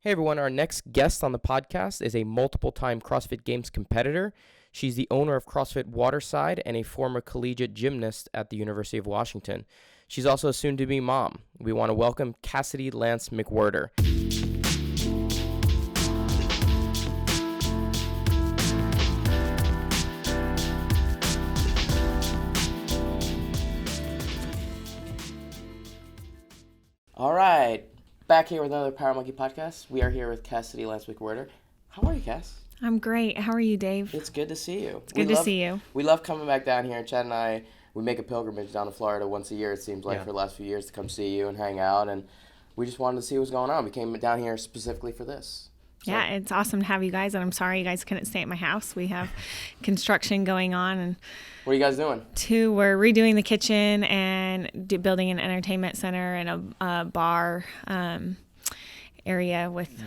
Hey everyone, our next guest on the podcast is a multiple-time CrossFit Games competitor. She's the owner of CrossFit Waterside and a former collegiate gymnast at the University of Washington. She's also a soon-to-be mom. We want to welcome Cassidy Lance-McWherter. All right. Back here with another Power Monkey podcast. We are here with Cassidy Lance-McWherter. How are you, Cass? I'm great. How are you, Dave? It's good to see you. It's good to see you. We love coming back down here. Chad and I, we make a pilgrimage down to Florida once a year, it seems like, for the last few years to come see you and hang out. And we just wanted to see what's going on. We came down here specifically for this. So. Yeah, it's awesome to have you guys, and I'm sorry you guys couldn't stay at my house. We have construction going on. And what are you guys doing? We're redoing the kitchen and building an entertainment center and a bar area with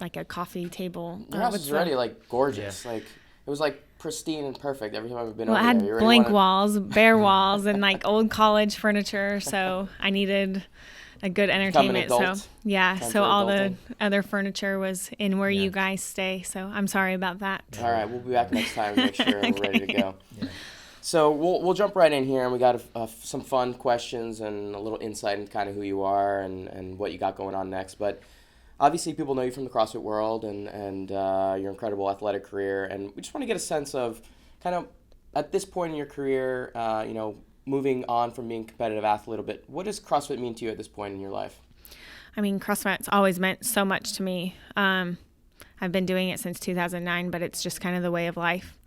like a coffee table. Your house is already like gorgeous. Yeah. Like it was like pristine and perfect every time I've been over there. Well, it had blank walls, bare walls, and like old college furniture. So I needed a good entertainment. So all the other furniture was in where you guys stay. So I'm sorry about that. All right, we'll be back next time to make sure we're ready to go. Yeah. So we'll jump right in here, and we got some fun questions and a little insight into kind of who you are and what you got going on next. But obviously, people know you from the CrossFit world and your incredible athletic career, and we just want to get a sense of kind of at this point in your career, moving on from being a competitive athlete a little bit. What does CrossFit mean to you at this point in your life? I mean, CrossFit's always meant so much to me. I've been doing it since 2009, but it's just kind of the way of life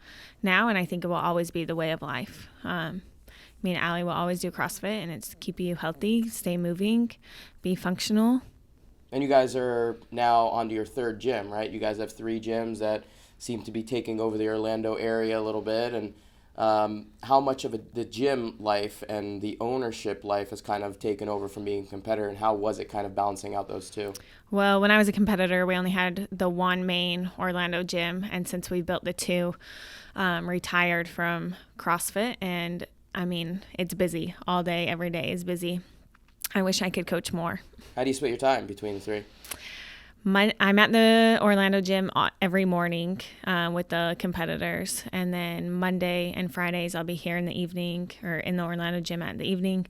now, and I think it will always be the way of life. Me and Allie will always do CrossFit, and it's keep you healthy, stay moving, be functional. And you guys are now onto your third gym, right? You guys have 3 gyms that seem to be taking over the Orlando area a little bit, and how much of the gym life and the ownership life has kind of taken over from being a competitor, and how was it kind of balancing out those two? Well, when I was a competitor, we only had the one main Orlando gym, and since we built the 2, retired from CrossFit, and I mean, it's busy all day, every day is busy. I wish I could coach more. How do you split your time between the 3? I'm at the Orlando gym every morning with the competitors, and then Monday and Fridays I'll be here in the evening, or in the Orlando gym at the evening.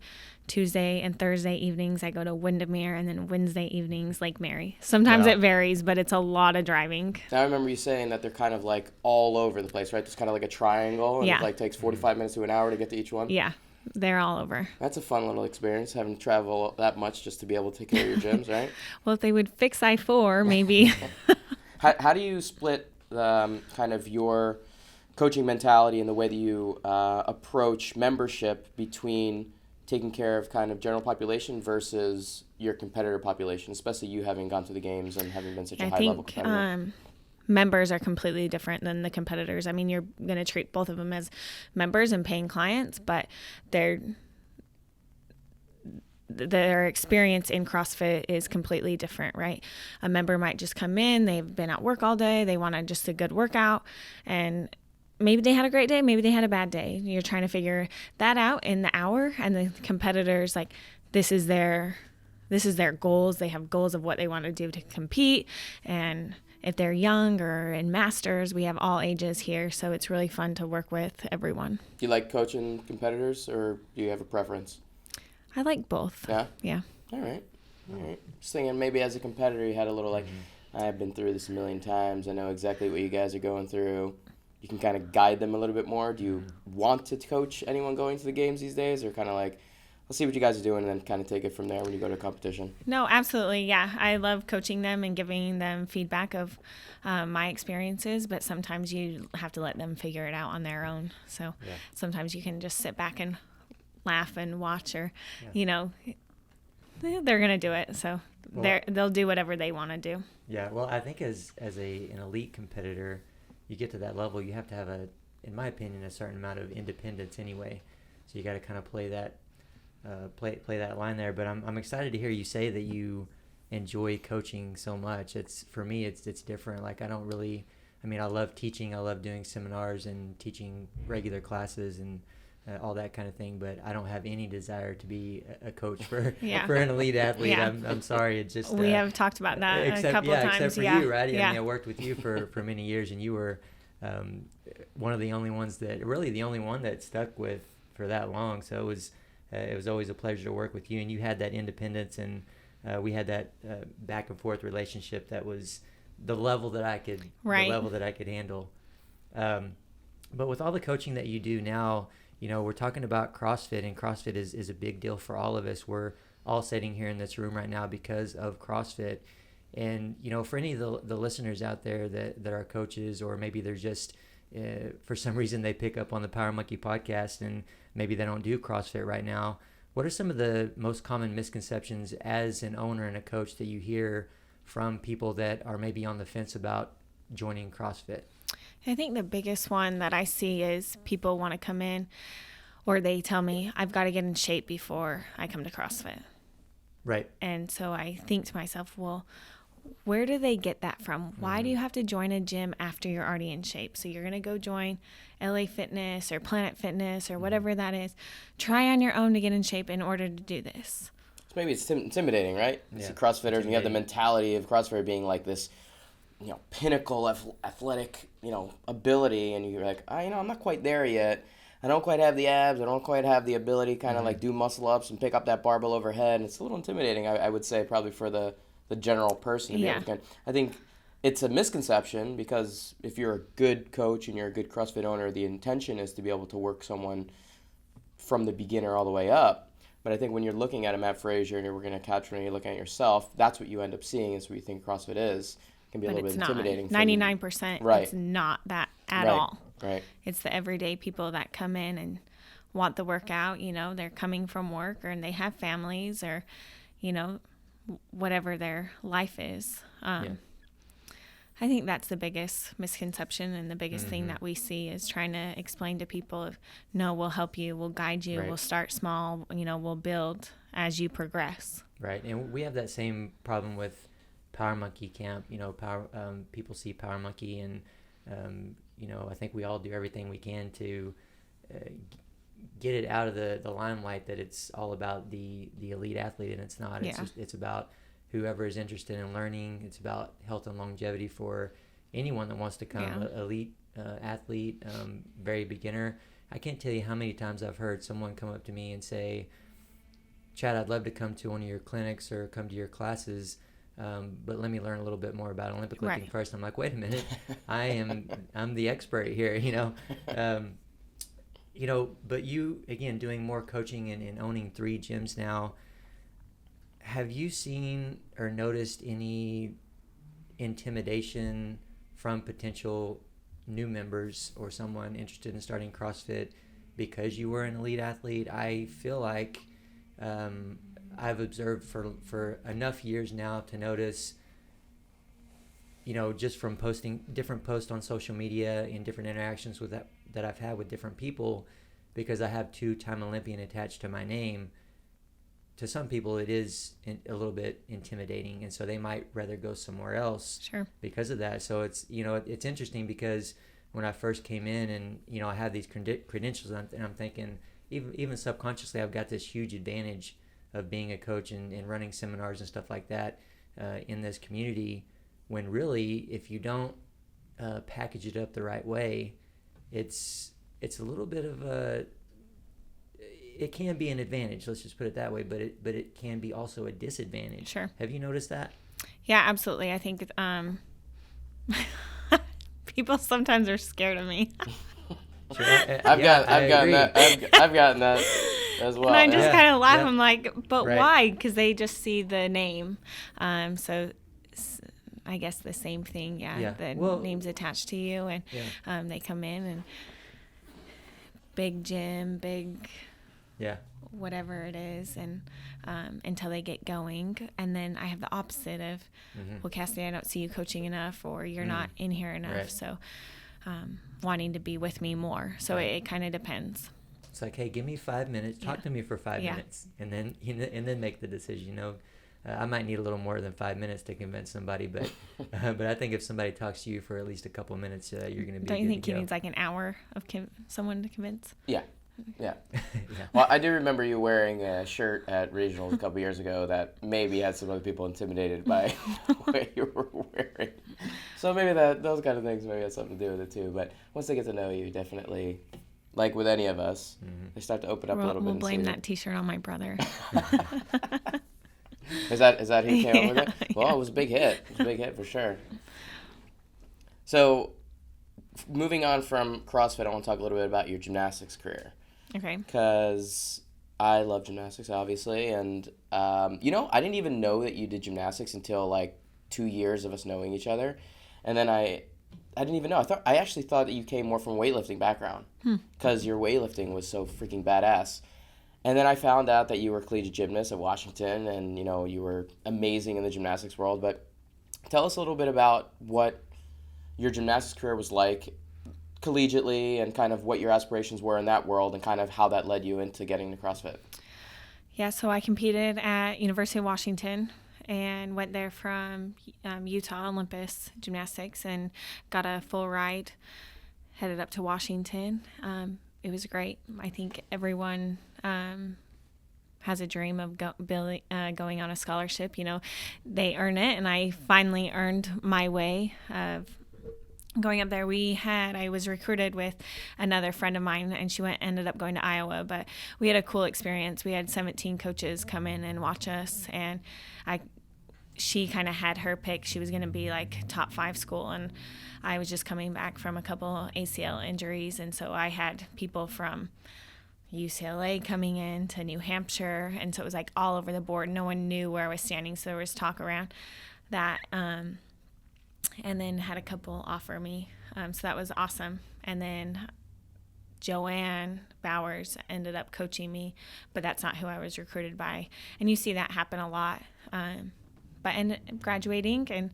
Tuesday and Thursday evenings I go to Windermere, and then Wednesday evenings Lake Mary. Sometimes it varies, but it's a lot of driving. I remember you saying that they're kind of like all over the place, right? It's kind of like a triangle, and it like takes 45 minutes to an hour to get to each one. Yeah. They're all over. That's a fun little experience, having to travel that much just to be able to take care of your gyms, right? Well, if they would fix I-4, maybe. How do you split kind of your coaching mentality and the way that you approach membership between taking care of kind of general population versus your competitor population, especially you having gone to the games and having been such a high-level competitor? Members are completely different than the competitors. I mean, you're going to treat both of them as members and paying clients, but their experience in CrossFit is completely different, right? A member might just come in, they've been at work all day, they want just a good workout, and maybe they had a great day, maybe they had a bad day. You're trying to figure that out in the hour, and the competitors, like, this is their goals. They have goals of what they want to do to compete, and if they're young or in masters, we have all ages here, so it's really fun to work with everyone. Do you like coaching competitors, or do you have a preference? I like both. Yeah? Yeah. All right. Just thinking maybe as a competitor you had a little I've been through this a million times. I know exactly what you guys are going through. You can kind of guide them a little bit more. Do you want to coach anyone going to the games these days, or kind of like, let's see what you guys are doing and then kind of take it from there when you go to competition? No, absolutely. Yeah. I love coaching them and giving them feedback of my experiences, but sometimes you have to let them figure it out on their own. So sometimes you can just sit back and laugh and watch, or, they're going to do it. So they'll do whatever they want to do. Yeah. Well, I think as an elite competitor, you get to that level, you have to have in my opinion, a certain amount of independence anyway. So you got to kind of play that line there. But I'm excited to hear you say that you enjoy coaching so much. For me it's different. Like, I love teaching. I love doing seminars and teaching regular classes, and all that kind of thing. But I don't have any desire to be a coach for Yeah. for an elite athlete. Yeah. I'm sorry. It's just We have talked about that a couple of times. Except for yeah. you, right? Yeah. I mean, I worked with you for many years, and you were one of the only ones the only one that stuck with for that long. So it was always a pleasure to work with you, and you had that independence, and we had that back and forth relationship that was the level that I could handle. But with all the coaching that you do now, we're talking about CrossFit, and CrossFit is a big deal for all of us. We're all sitting here in this room right now because of CrossFit. And, for any of the listeners out there that are coaches, or maybe they're just, for some reason they pick up on the Power Monkey podcast and maybe they don't do CrossFit right now, what are some of the most common misconceptions as an owner and a coach that you hear from people that are maybe on the fence about joining CrossFit? I think the biggest one that I see is people want to come in, or they tell me, I've got to get in shape before I come to CrossFit. Right. And so I think to myself, well, where do they get that from? Why do you have to join a gym after you're already in shape? So you're going to go join LA Fitness or Planet Fitness or whatever that is. Try on your own to get in shape in order to do this. So maybe it's intimidating, right? Yeah. You see CrossFitters, and you have the mentality of CrossFitter being like this, pinnacle athletic, ability, and you're like, I'm not quite there yet. I don't quite have the abs. I don't quite have the ability kind of like do muscle ups and pick up that barbell overhead. And it's a little intimidating, I would say, probably for the general person to be able to. I think it's a misconception, because if you're a good coach and you're a good CrossFit owner, the intention is to be able to work someone from the beginner all the way up. But I think when you're looking at a Matt Frazier and you're working at Catherine and you're looking at yourself, that's what you end up seeing, is what you think CrossFit is. It can be a little bit intimidating. 99%. Right. It's not that at all. Right. It's the everyday people that come in and want the workout. They're coming from work, or they have families, or, whatever their life is. I think that's the biggest misconception, and the biggest thing that we see is trying to explain to people, no, we'll help you, we'll guide you, we'll start small, we'll build as you progress. Right. And we have that same problem with Power Monkey Camp. People see Power Monkey, and I think we all do everything we can to get it out of the limelight that it's all about the elite athlete, and it's not. It's about whoever is interested in learning. It's about health and longevity for anyone that wants to come. Elite athlete, very beginner. I can't tell you how many times I've heard someone come up to me and say, Chad, I'd love to come to one of your clinics or come to your classes, but let me learn a little bit more about Olympic lifting first. I'm like, wait a minute, I'm the expert here, but you, again, doing more coaching and owning 3 gyms now, have you seen or noticed any intimidation from potential new members or someone interested in starting CrossFit because you were an elite athlete? I feel like I've observed for enough years now to notice, just from posting different posts on social media and different interactions with that I've had with different people, because I have 2-time Olympian attached to my name. To some people, it is a little bit intimidating, and so they might rather go somewhere else because of that. So it's it's interesting, because when I first came in and I had these credentials, and I'm thinking, even subconsciously, I've got this huge advantage of being a coach and running seminars and stuff like that in this community, when really, if you don't package it up the right way, it's a little bit of a, it can be an advantage, let's just put it that way, but it can be also a disadvantage. Sure. Have you noticed that? Yeah, absolutely. I think people sometimes are scared of me. Sure. I've gotten that as well. And I just kind of laugh. Yeah. I'm like, but why? Because they just see the name. So I guess the same thing. The name's attached to you, and they come in and big gym, big whatever it is, and until they get going. And then I have the opposite of, well, Cassidy, I don't see you coaching enough, or you're not in here enough. Right. So wanting to be with me more. So it kind of depends. It's like, hey, give me 5 minutes, talk to me for 5 minutes, and then make the decision. I might need a little more than 5 minutes to convince somebody, but I think if somebody talks to you for at least a couple of minutes, you're going to be. Don't you think he needs like an hour of someone to convince? Yeah. Yeah. Yeah. Well, I do remember you wearing a shirt at regionals a couple years ago that maybe had some other people intimidated by what you were wearing. So maybe those kind of things maybe had something to do with it too. But once they get to know you, definitely, like with any of us, they start to open up a little bit. We'll and blame see. that T-shirt on my brother. Is that who came up with it? Well, Yeah. it was a big hit. It was a big hit for sure. So, moving on from CrossFit, I want to talk a little bit about your gymnastics career. Okay. Because I love gymnastics, obviously, and I didn't even know that you did gymnastics until like 2 years of us knowing each other, and then I didn't even know. I actually thought that you came more from a weightlifting background because your weightlifting was so freaking badass. And then I found out that you were a collegiate gymnast at Washington, and you were amazing in the gymnastics world. But tell us a little bit about what your gymnastics career was like collegiately, and kind of what your aspirations were in that world, and kind of how that led you into getting to CrossFit. Yeah, so I competed at University of Washington and went there from Utah Olympus Gymnastics and got a full ride, headed up to Washington. It was great. I think everyone has a dream of going on a scholarship. They earn it, and I finally earned my way of going up there. I was recruited with another friend of mine, and she ended up going to Iowa, but we had a cool experience. We had 17 coaches come in and watch us, and she kind of had her pick. She was going to be like top 5 school, and I was just coming back from a couple ACL injuries, and so I had people from UCLA coming in to New Hampshire, and so it was like all over the board. No one knew where I was standing, so there was talk around that. And then had a couple offer me. So that was awesome. And then Joanne Bowers ended up coaching me, but that's not who I was recruited by. And you see that happen a lot. But I ended up graduating, and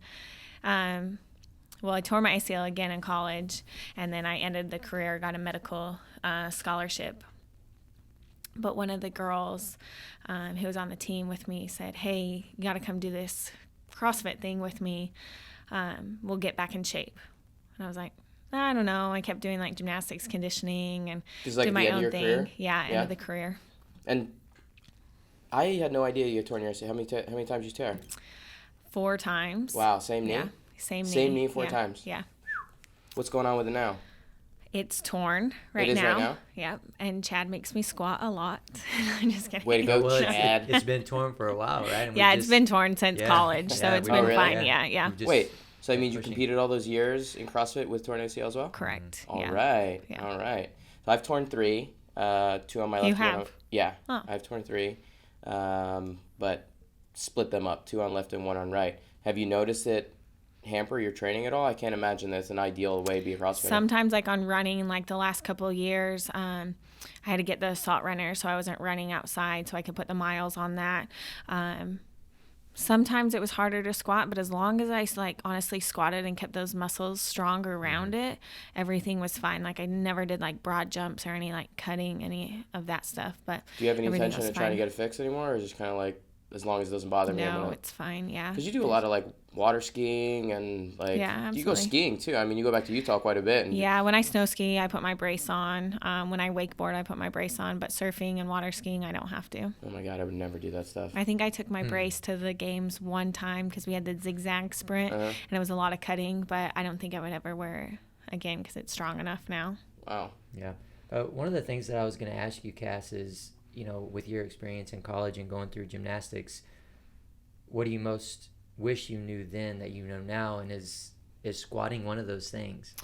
I tore my ACL again in college, and then I ended the career, got a medical scholarship. But one of the girls who was on the team with me said, "Hey, you got to come do this CrossFit thing with me. We'll get back in shape." And I was like, I don't know. I kept doing like gymnastics, conditioning, and did my own thing. Career? Yeah, end of the career. And I had no idea you had torn your ACL. How many times did you tear? 4 times. Wow, same knee? Yeah, same knee. Same knee 4 times? Yeah. What's going on with it now? It's torn right now. It is right now? Yeah, and Chad makes me squat a lot. I'm just kidding. Way to go, Chad. It's been torn for a while, right? And it's been torn since college, so it's been fine. Yeah. Wait, so that means you competed all those years in CrossFit with torn ACL as well? Correct. All right. So I've torn 3, 2 on my left. You have? Yeah, I've torn 3, but split them up, 2 on left and 1 on right. Have you noticed it hamper your training at all? I can't imagine that's an ideal way to be a CrossFitter. Sometimes, like on running, like the last couple of years, I had to get the assault runner, so I wasn't running outside, so I could put the miles on that. Sometimes it was harder to squat, but as long as I honestly squatted and kept those muscles stronger around it, everything was fine. Like I never did like broad jumps or any like cutting, any of that stuff. But do you have any intention of trying to get it fixed anymore, or is it just kind of like as long as it doesn't bother me? No, it's fine. Yeah. Because you do a lot of like water skiing and like you go skiing too. I mean, you go back to Utah quite a bit. And yeah, when I snow ski, I put my brace on. When I wakeboard, I put my brace on. But surfing and water skiing, I don't have to. Oh my God, I would never do that stuff. I think I took my brace to the games one time because we had the zigzag sprint and it was a lot of cutting. But I don't think I would ever wear it again because it's strong enough now. Wow. Yeah. One of the things that I was going to ask you, Cass, is with your experience in college and going through gymnastics, what do you most wish you knew then that you know now, and is squatting one of those things?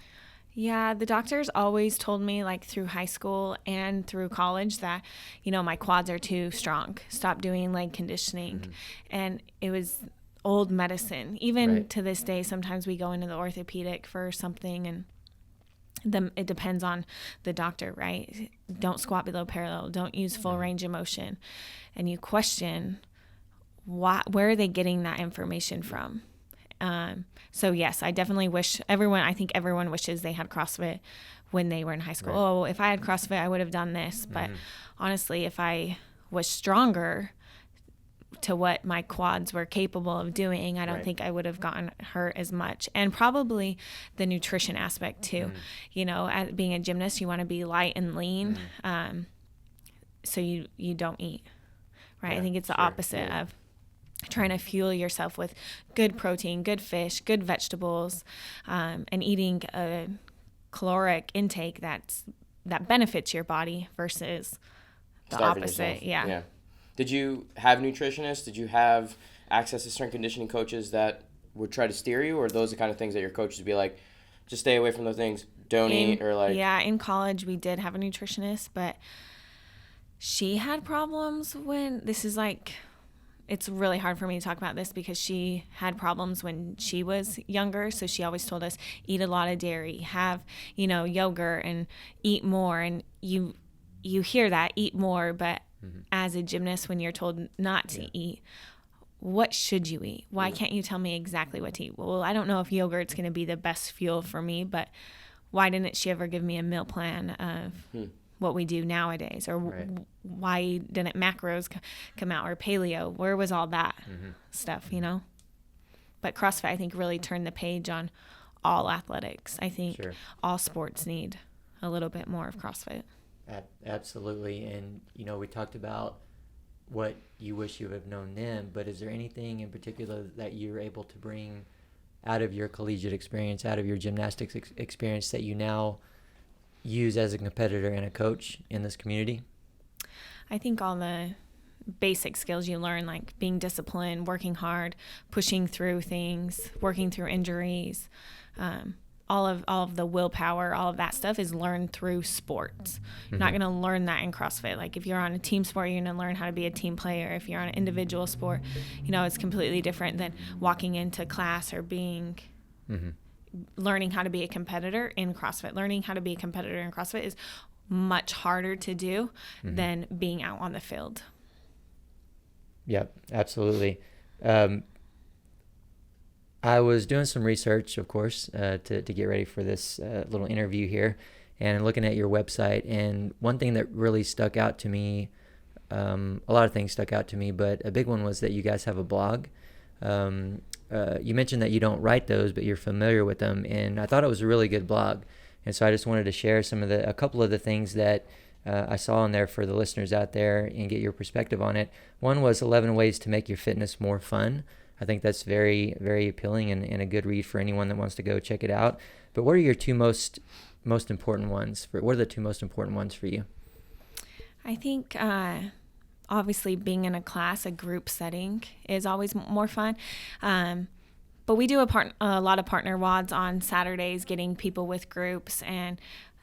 Yeah, the doctors always told me, like through high school and through college, that my quads are too strong. Stop doing leg conditioning. And it was old medicine. Even to this day, sometimes we go into the orthopedic for something, and it depends on the doctor, right? Don't squat below parallel. Don't use full range of motion. And you question, where are they getting that information from? So yes, I definitely wish I think everyone wishes they had CrossFit when they were in high school. Right. Oh, if I had CrossFit, I would have done this. But honestly, if I was stronger, to what my quads were capable of doing, I don't Right. think I would have gotten hurt as much. And probably the nutrition aspect too. You know, as being a gymnast, you want to be light and lean, so you don't eat, right? Yeah, I think it's the sure. opposite of trying to fuel yourself with good protein, good fish, good vegetables, and eating a caloric intake that benefits your body versus the Starving opposite. yourself. Yeah. Did you have nutritionists? Did you have access to strength conditioning coaches that would try to steer you, or are those the kind of things that your coaches would be like, just stay away from those things, don't eat, or like? Yeah, in college we did have a nutritionist, but she had problems it's really hard for me to talk about this because she had problems when she was younger. So she always told us, eat a lot of dairy, have, yogurt, and eat more. And you hear that, eat more, but as a gymnast, when you're told not to eat, what should you eat? Why can't you tell me exactly what to eat? Well, I don't know if yogurt's going to be the best fuel for me, but why didn't she ever give me a meal plan of what we do nowadays? Or why didn't macros come out, or paleo? Where was all that stuff, But CrossFit, I think, really turned the page on all athletics. I think all sports need a little bit more of CrossFit. Absolutely. And, we talked about what you wish you would have known then, but is there anything in particular that you're able to bring out of your collegiate experience, out of your gymnastics experience that you now use as a competitor and a coach in this community? I think all the basic skills you learn, like being disciplined, working hard, pushing through things, working through injuries, all of the willpower, all of that stuff is learned through sports. You're not going to learn that in CrossFit. Like if you're on a team sport, you're going to learn how to be a team player. If you're on an individual sport, it's completely different than walking into class or being learning how to be a competitor in CrossFit. Learning how to be a competitor in CrossFit is much harder to do than being out on the field. Yep, absolutely. I was doing some research, of course, to get ready for this little interview here, and looking at your website. And one thing that really stuck out to me, a lot of things stuck out to me, but a big one was that you guys have a blog. You mentioned that you don't write those, but you're familiar with them, and I thought it was a really good blog. And so I just wanted to share a couple of the things that I saw in there for the listeners out there and get your perspective on it. One was 11 ways to make your fitness more fun. I think that's very, very appealing and a good read for anyone that wants to go check it out. But what are your two most important ones? What are the two most important ones for you? I think obviously being in a group setting is always more fun. But we do a lot of partner WODs on Saturdays, getting people with groups and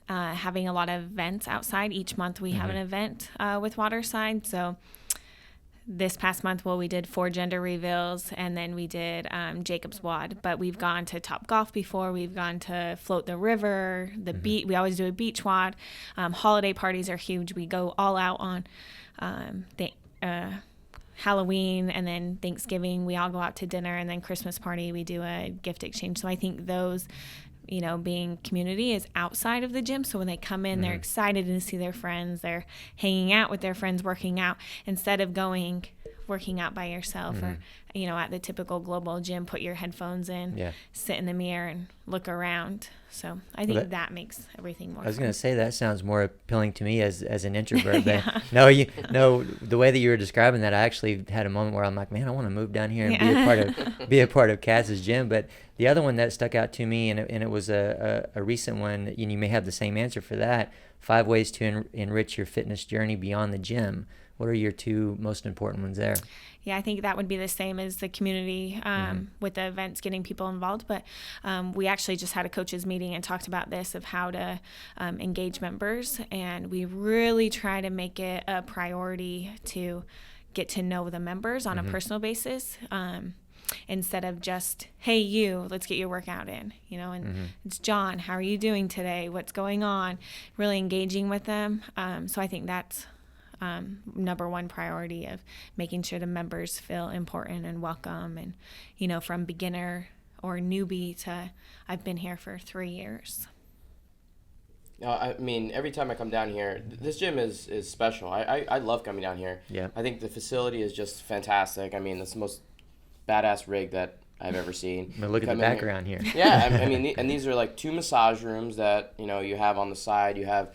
having a lot of events outside. Each month we have an event with Waterside. So this past month, we did 4 gender reveals, and then we did Jacob's WOD. But we've gone to Top Golf before. We've gone to Float the River, the beach. We always do a beach WOD. Holiday parties are huge. We go all out on Halloween, and then Thanksgiving. We all go out to dinner, and then Christmas party, we do a gift exchange. So I think those, being community is outside of the gym. So when they come in, they're excited to see their friends. They're hanging out with their friends, working out, instead of working out by yourself or, at the typical global gym, put your headphones in, sit in the mirror and look around. So I think that makes everything more fun. I was going to say that sounds more appealing to me as an introvert. But no, the way that you were describing that, I actually had a moment where I'm like, man, I want to move down here and be a part of Cass's gym. But the other one that stuck out to me, and it was a recent one, and you may have the same answer for that, 5 ways to enrich your fitness journey beyond the gym. What are your two most important ones there? Yeah, I think that would be the same as the community with the events, getting people involved. But we actually just had a coaches meeting and talked about this, of how to engage members. And we really try to make it a priority to get to know the members on a personal basis, instead of just, hey, let's get your workout in, and it's John, how are you doing today? What's going on? Really engaging with them. So I think that's number one priority, of making sure the members feel important and welcome, and from beginner or newbie to I've been here for 3 years. I mean, every time I come down here, this gym is special. I love coming down here. Yeah. I think the facility is just fantastic. I mean, it's the most badass rig that I've ever seen. I mean, look at the background here. Yeah, I mean, and these are like 2 massage rooms that, you know, you have on the side. You have,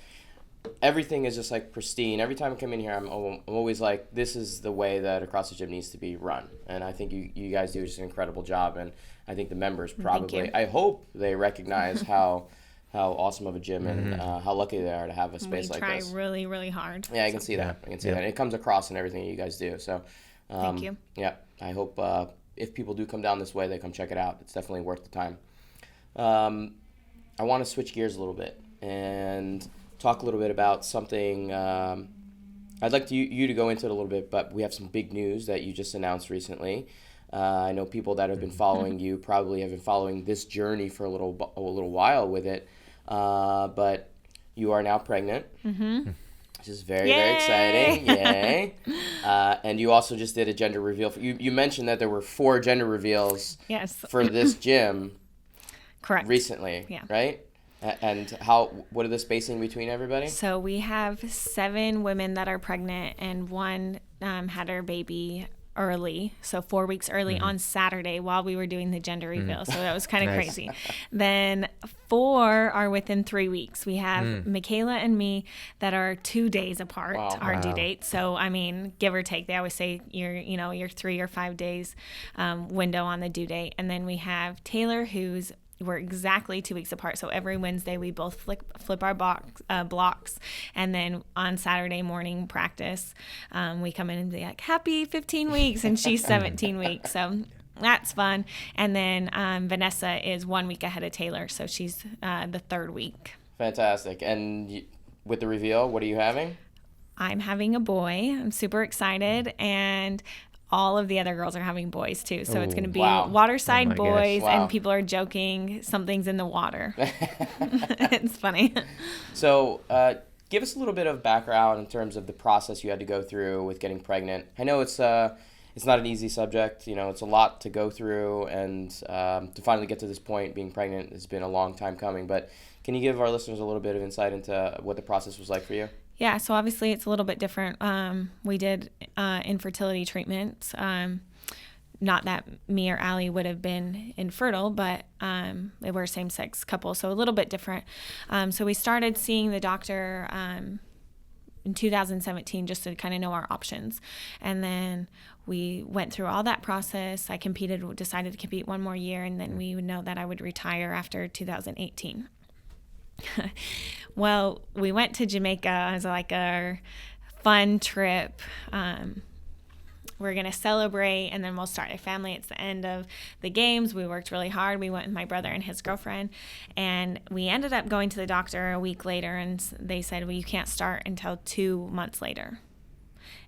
everything is just like pristine. Every time I come in here, I'm always like, this is the way that a CrossFit gym needs to be run. And I think you guys do just an incredible job. And I think the members probably, I hope they recognize how awesome of a gym and how lucky they are to have a space like this. We try really, really hard. Yeah, I can see that. I can see that. And it comes across in everything you guys do. So, thank you. Yeah, I hope if people do come down this way, they come check it out. It's definitely worth the time. I want to switch gears a little bit and talk a little bit about something. I'd like you to go into it a little bit, but we have some big news that you just announced recently. I know people that have been following you probably have been following this journey for a little while with it, but you are now pregnant, which is very, very exciting. Yay! And you also just did a gender reveal. You mentioned that there were 4 gender reveals for this gym. Correct. Recently, right? And what are the spacing between everybody? So we have 7 women that are pregnant, and 1 had her baby early, so 4 weeks early on Saturday while we were doing the gender reveal. So that was kind of crazy. Then 4 are within 3 weeks. We have Michaela and me that are 2 days apart, our due date. So I mean, give or take, they always say your 3 or 5 days window on the due date. And then we have Taylor, we're exactly 2 weeks apart. So every Wednesday we both flip our blocks. And then on Saturday morning practice, we come in and be like, happy 15 weeks. And she's 17 weeks. So that's fun. And then Vanessa is 1 week ahead of Taylor. So she's the 3rd week. Fantastic. And with the reveal, what are you having? I'm having a boy. I'm super excited. And all of the other girls are having boys too. So it's going to be waterside boys, and people are joking something's in the water. It's funny. So give us a little bit of background in terms of the process you had to go through with getting pregnant. I know it's not an easy subject. You know, it's a lot to go through, and to finally get to this point, being pregnant has been a long time coming. But can you give our listeners a little bit of insight into what the process was like for you? Yeah, so obviously it's a little bit different. We did infertility treatments. Not that me or Allie would have been infertile, but they were a same-sex couple, so a little bit different. So we started seeing the doctor in 2017 just to kind of know our options. And then we went through all that process. I decided to compete 1 more year, and then we would know that I would retire after 2018. Well, we went to Jamaica as like our fun trip. We're going to celebrate, and then we'll start a family. It's the end of the games. We worked really hard. We went with my brother and his girlfriend, and we ended up going to the doctor a week later, and they said, well, you can't start until 2 months later.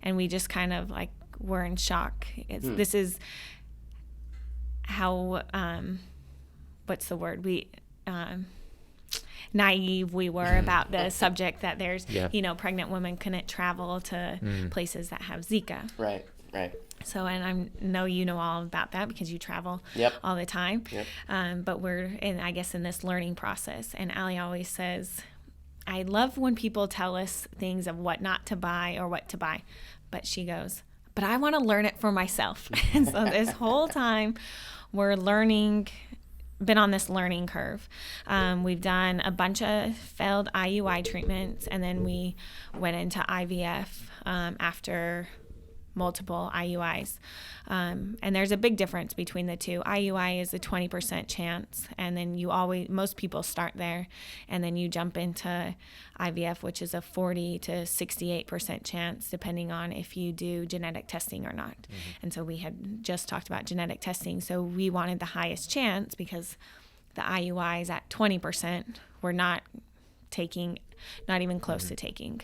And we just kind of like were in shock. This is how, what's the word? Naive we were about the subject that there's, pregnant women couldn't travel to places that have Zika. Right. So, and I know you know all about that because you travel all the time. Yep. But we're I guess in this learning process. And Allie always says, I love when people tell us things of what not to buy or what to buy. But she goes, but I want to learn it for myself. And so this whole time we're been on this learning curve. We've done a bunch of failed IUI treatments, and then we went into IVF after multiple IUIs. And there's a big difference between the two. IUI is a 20% chance, and then most people start there, and then you jump into IVF, which is a 40 to 68% chance, depending on if you do genetic testing or not. Mm-hmm. And so we had just talked about genetic testing, so we wanted the highest chance because the IUIs at 20% we're not even close to taking.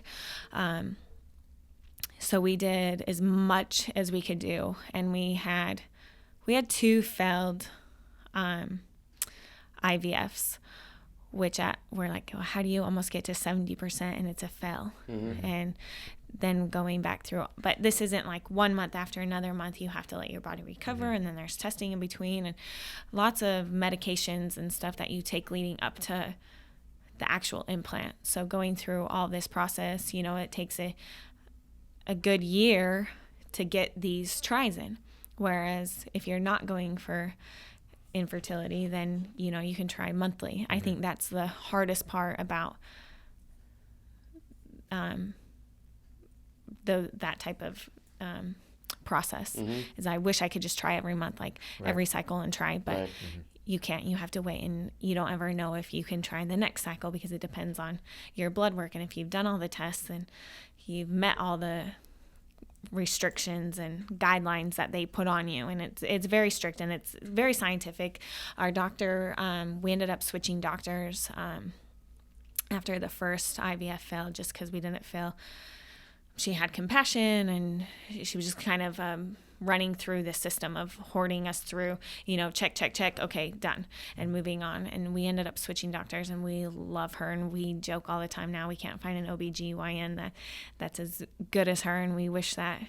So we did as much as we could do, and we had 2 failed IVFs, which we're like, well, how do you almost get to 70% and it's a fail? Mm-hmm. And then going back through, but this isn't like 1 month after another month. You have to let your body recover, and then there's testing in between, and lots of medications and stuff that you take leading up to the actual implant. So going through all this process, it takes a good year to get these tries in. Whereas if you're not going for infertility, then, you can try monthly. I think that's the hardest part about that type of process is I wish I could just try every month, like every cycle and try, but you can't. You have to wait, and you don't ever know if you can try the next cycle because it depends on your blood work. And if you've done all the tests and you've met all the restrictions and guidelines that they put on you, and it's very strict and it's very scientific. Our doctor, we ended up switching doctors after the first IVF failed, just because we didn't feel she had compassion, and she was just kind of running through the system of hoarding us through, check, okay, done, and moving on. And we ended up switching doctors, and we love her, and we joke all the time now we can't find an OBGYN that's as good as her, and we wish that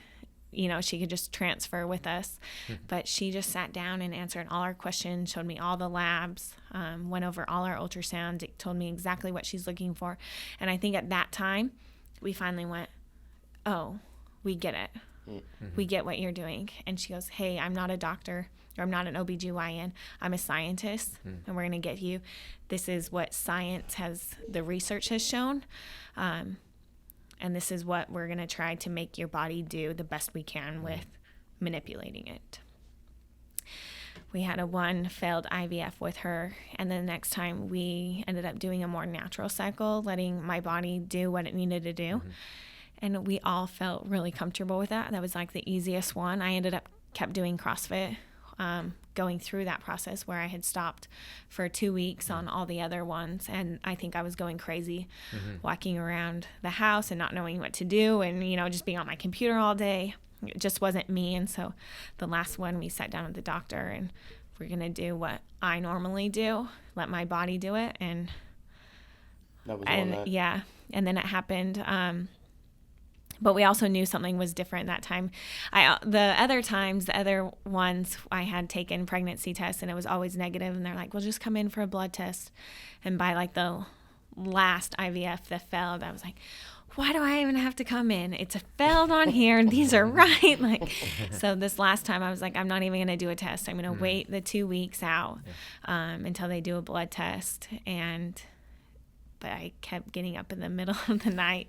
she could just transfer with us. But she just sat down and answered all our questions, showed me all the labs, went over all our ultrasounds, told me exactly what she's looking for. And I think at that time we finally went, oh, we get it. We get what you're doing. And she goes, hey, I'm not a doctor, or I'm not an OBGYN. I'm a scientist, and we're going to get you. This is what science the research has shown. And this is what we're going to try to make your body do the best we can with manipulating it. We had one failed IVF with her, and then the next time we ended up doing a more natural cycle, letting my body do what it needed to do. And we all felt really comfortable with that. That was like the easiest one. I kept doing CrossFit, going through that process where I had stopped for 2 weeks on all the other ones. And I think I was going crazy, walking around the house and not knowing what to do, and, just being on my computer all day. It just wasn't me. And so the last one, we sat down with the doctor, and we're going to do what I normally do, let my body do it. And that was and then it happened. But we also knew something was different that time. The other ones, I had taken pregnancy tests, and it was always negative. And they're like, well, just come in for a blood test. And by like the last IVF that failed, I was like, why do I even have to come in? It's a failed on here, and these are right. So this last time I was like, I'm not even going to do a test. I'm going to wait the 2 weeks out until they do a blood test. But I kept getting up in the middle of the night,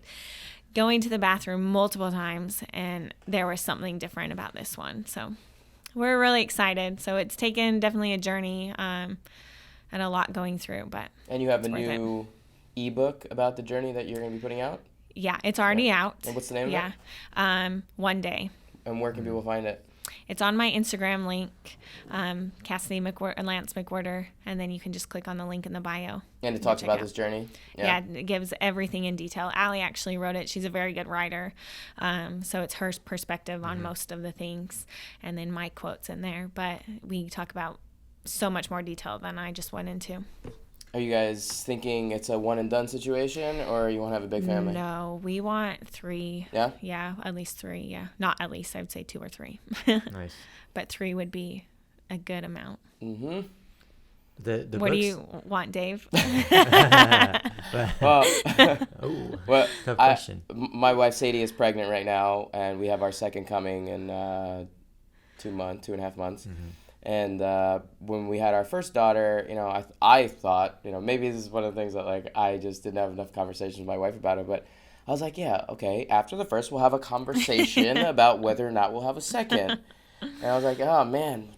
going to the bathroom multiple times, and there was something different about this one. So we're really excited. So it's taken definitely a journey and a lot going through. And you have a new ebook about the journey that you're going to be putting out? Yeah, it's already out. And what's the name of it? Yeah, One Day. And where can people find it? It's on my Instagram link, Cassidy Lance-McWherter, and then you can just click on the link in the bio. And it talks about this journey? Yeah, it gives everything in detail. Allie actually wrote it. She's a very good writer, so it's her perspective on most of the things, and then my quotes in there. But we talk about so much more detail than I just went into. Are you guys thinking it's a one-and-done situation, or you want to have a big family? No, we want 3. Yeah? Yeah, at least 3, yeah. Not at least, I would say 2 or 3. Nice. But 3 would be a good amount. Mm-hmm. The what do you want, Dave? Well, tough question. My wife Sadie is pregnant right now, and we have our second coming in 2.5 months. And when we had our first daughter, I thought, maybe this is one of the things that I just didn't have enough conversations with my wife about it, but I was like, yeah, okay, after the first, we'll have a conversation about whether or not we'll have a second. And I was like, oh man,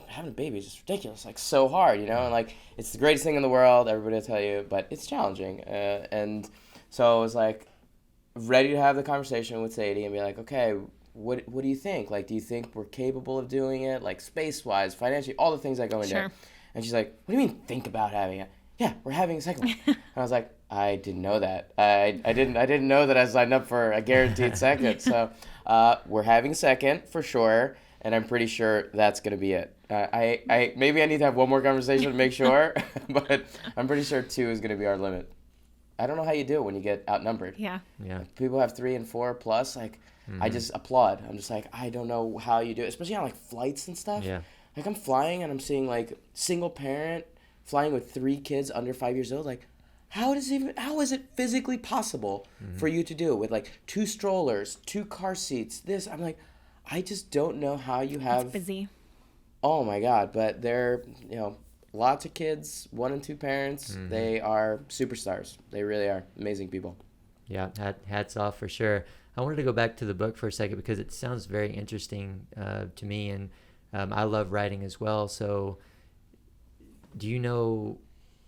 having a baby is just ridiculous, so hard, and it's the greatest thing in the world, everybody will tell you, but it's challenging. And so I was ready to have the conversation with Sadie and be like, okay, what do you think? Do you think we're capable of doing it? Space-wise, financially, all the things that go into it. And she's like, what do you mean think about having it? Yeah, we're having a second one. And I was like, I didn't know that. I didn't know that I signed up for a guaranteed second. So we're having a second for sure, and I'm pretty sure that's going to be it. Maybe I need to have one more conversation to make sure, but I'm pretty sure 2 is going to be our limit. I don't know how you do it when you get outnumbered. Yeah. People have 3 and 4 plus, I just applaud. I'm just I don't know how you do it, especially on flights and stuff. Yeah. I'm flying and I'm seeing single parent flying with 3 kids under 5 years old. how is it physically possible for you to do it with like 2 strollers, 2 car seats, this? I'm like, I just don't know how you have. It's busy. Oh my God. But they're, lots of kids, 1 and 2 parents. They are superstars. They really are amazing people. Yeah. Hats off for sure. I wanted to go back to the book for a second because it sounds very interesting to me. And I love writing as well. So do you know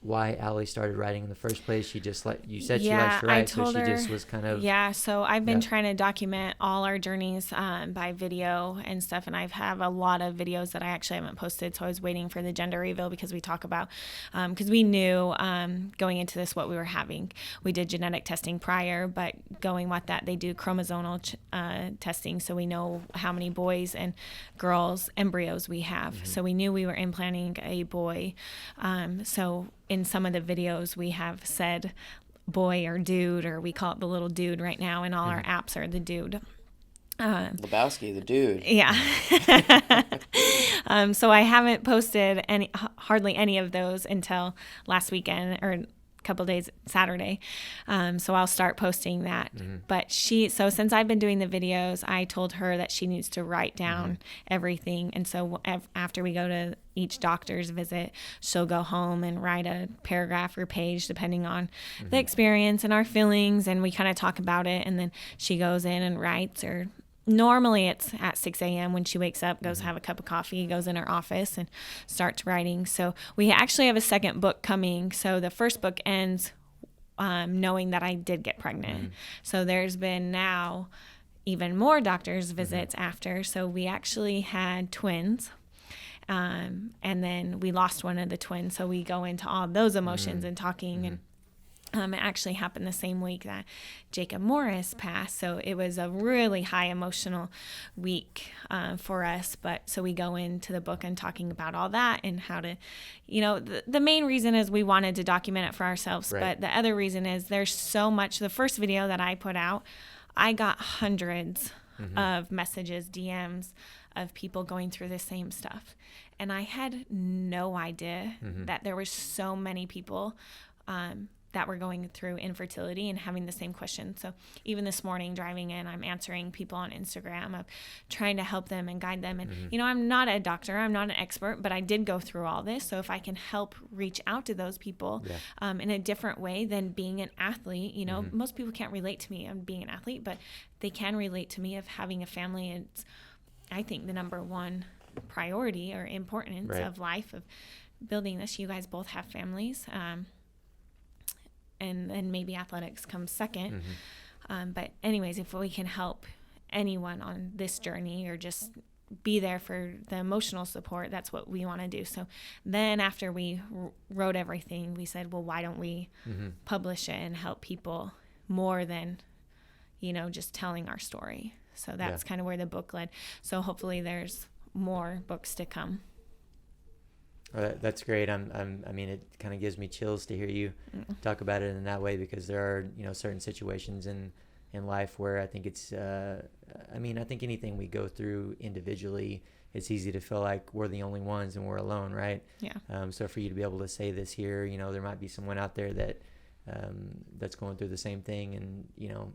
why Allie started writing in the first place? She just you said she likes to write, so she just was kind of. Yeah, so I've been trying to document all our journeys by video and stuff, and I have a lot of videos that I actually haven't posted, so I was waiting for the gender reveal because we talk about, because we knew going into this what we were having. We did genetic testing prior, but going with that, they do chromosomal testing, so we know how many boys and girls embryos we have. So we knew we were implanting a boy. So in some of the videos we have said boy or dude, or we call it the little dude right now, and all our apps are the dude. Lebowski, the dude. Yeah. So I haven't posted hardly any of those until last weekend or couple days, Saturday. So I'll start posting that. But so since I've been doing the videos, I told her that she needs to write down everything. And so after we go to each doctor's visit, she'll go home and write a paragraph or page depending on the experience and our feelings. And we kind of talk about it. And then she goes in and writes, or normally it's at 6 a.m. when she wakes up, goes have a cup of coffee, goes in her office and starts writing. So we actually have a second book coming. So the first book ends knowing that I did get pregnant. So there's been now even more doctor's visits after. So we actually had twins. And then we lost one of the twins. So we go into all those emotions and talking and it actually happened the same week that Jacob Morris passed. So it was a really high emotional week for us. But so we go into the book and talking about all that and how to, the main reason is we wanted to document it for ourselves. Right. But the other reason is there's so much. The first video that I put out, I got hundreds of messages, DMs of people going through the same stuff. And I had no idea that there were so many people that were going through infertility and having the same question. So even this morning driving in, I'm answering people on Instagram of trying to help them and guide them. And, I'm not a doctor, I'm not an expert, but I did go through all this. So if I can help reach out to those people in a different way than being an athlete, most people can't relate to me on being an athlete, but they can relate to me of having a family. It's, I think, the number one priority or importance of life, of building this. You guys both have families. And then maybe athletics comes second. But anyways, if we can help anyone on this journey or just be there for the emotional support, that's what we want to do. So then after we wrote everything, we said, well, why don't we publish it and help people more than, just telling our story. So that's kind of where the book led. So hopefully there's more books to come. That's great. I mean, it kind of gives me chills to hear you talk about it in that way, because there are, certain situations in life where I think it's, I think anything we go through individually, it's easy to feel like we're the only ones and we're alone, right? Yeah. So for you to be able to say this here, there might be someone out there that that's going through the same thing, and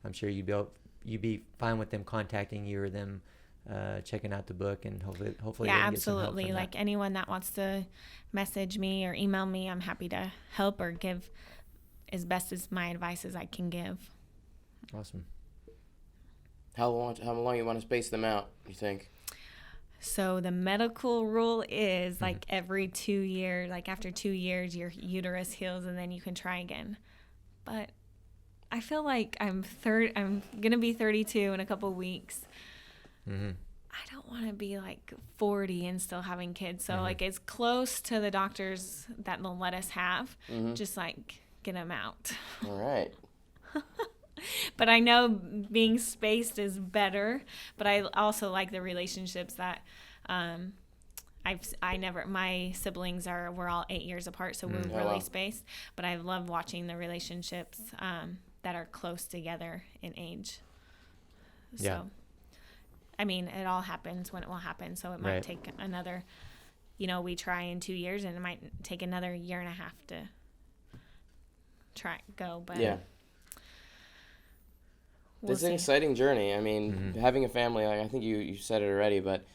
I'm sure you'd be fine with them contacting you or them checking out the book, and hopefully yeah, they can get some help absolutely. from Like that. anyone that wants to message me or email me, I'm happy to help or give as best as my advice as I can give. Awesome. How long you want to space them out, you think? So the medical rule is like every 2 years, like after 2 years, your uterus heals and then you can try again. But I feel like I'm going to be 32 in a couple weeks. I don't want to be like 40 and still having kids. So like as close to the doctors that they'll let us have, just like get them out. All right. But I know being spaced is better, but I also like the relationships that my siblings we're all 8 years apart, so we're really spaced, but I love watching the relationships that are close together in age. So Yeah. I mean, it all happens when it will happen, so it might take another, we try in 2 years, and it might take another year and a half to track go, but Yeah. It's an exciting journey. I mean, having a family, like, I think you said it already, but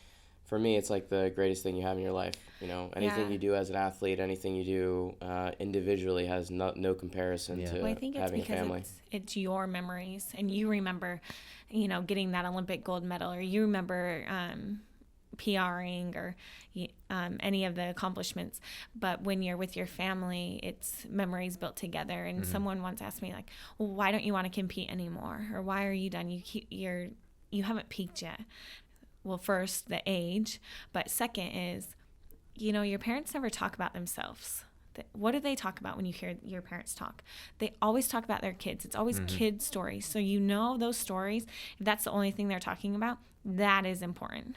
for me, it's like the greatest thing you have in your life. You know, anything you do as an athlete, anything you do individually has no comparison to Well, I think it's having a because family. it's your memories, and you remember, you know, getting that Olympic gold medal, or you remember PRing, or any of the accomplishments. But when you're with your family, it's memories built together. And someone once asked me, like, well, why don't you want to compete anymore, or why are you done? You haven't peaked yet. Well, first, the age, but second is, you know, your parents never talk about themselves. What do they talk about when you hear your parents talk? They always talk about their kids. It's always kid stories. So you know those stories, if that's the only thing they're talking about, that is important.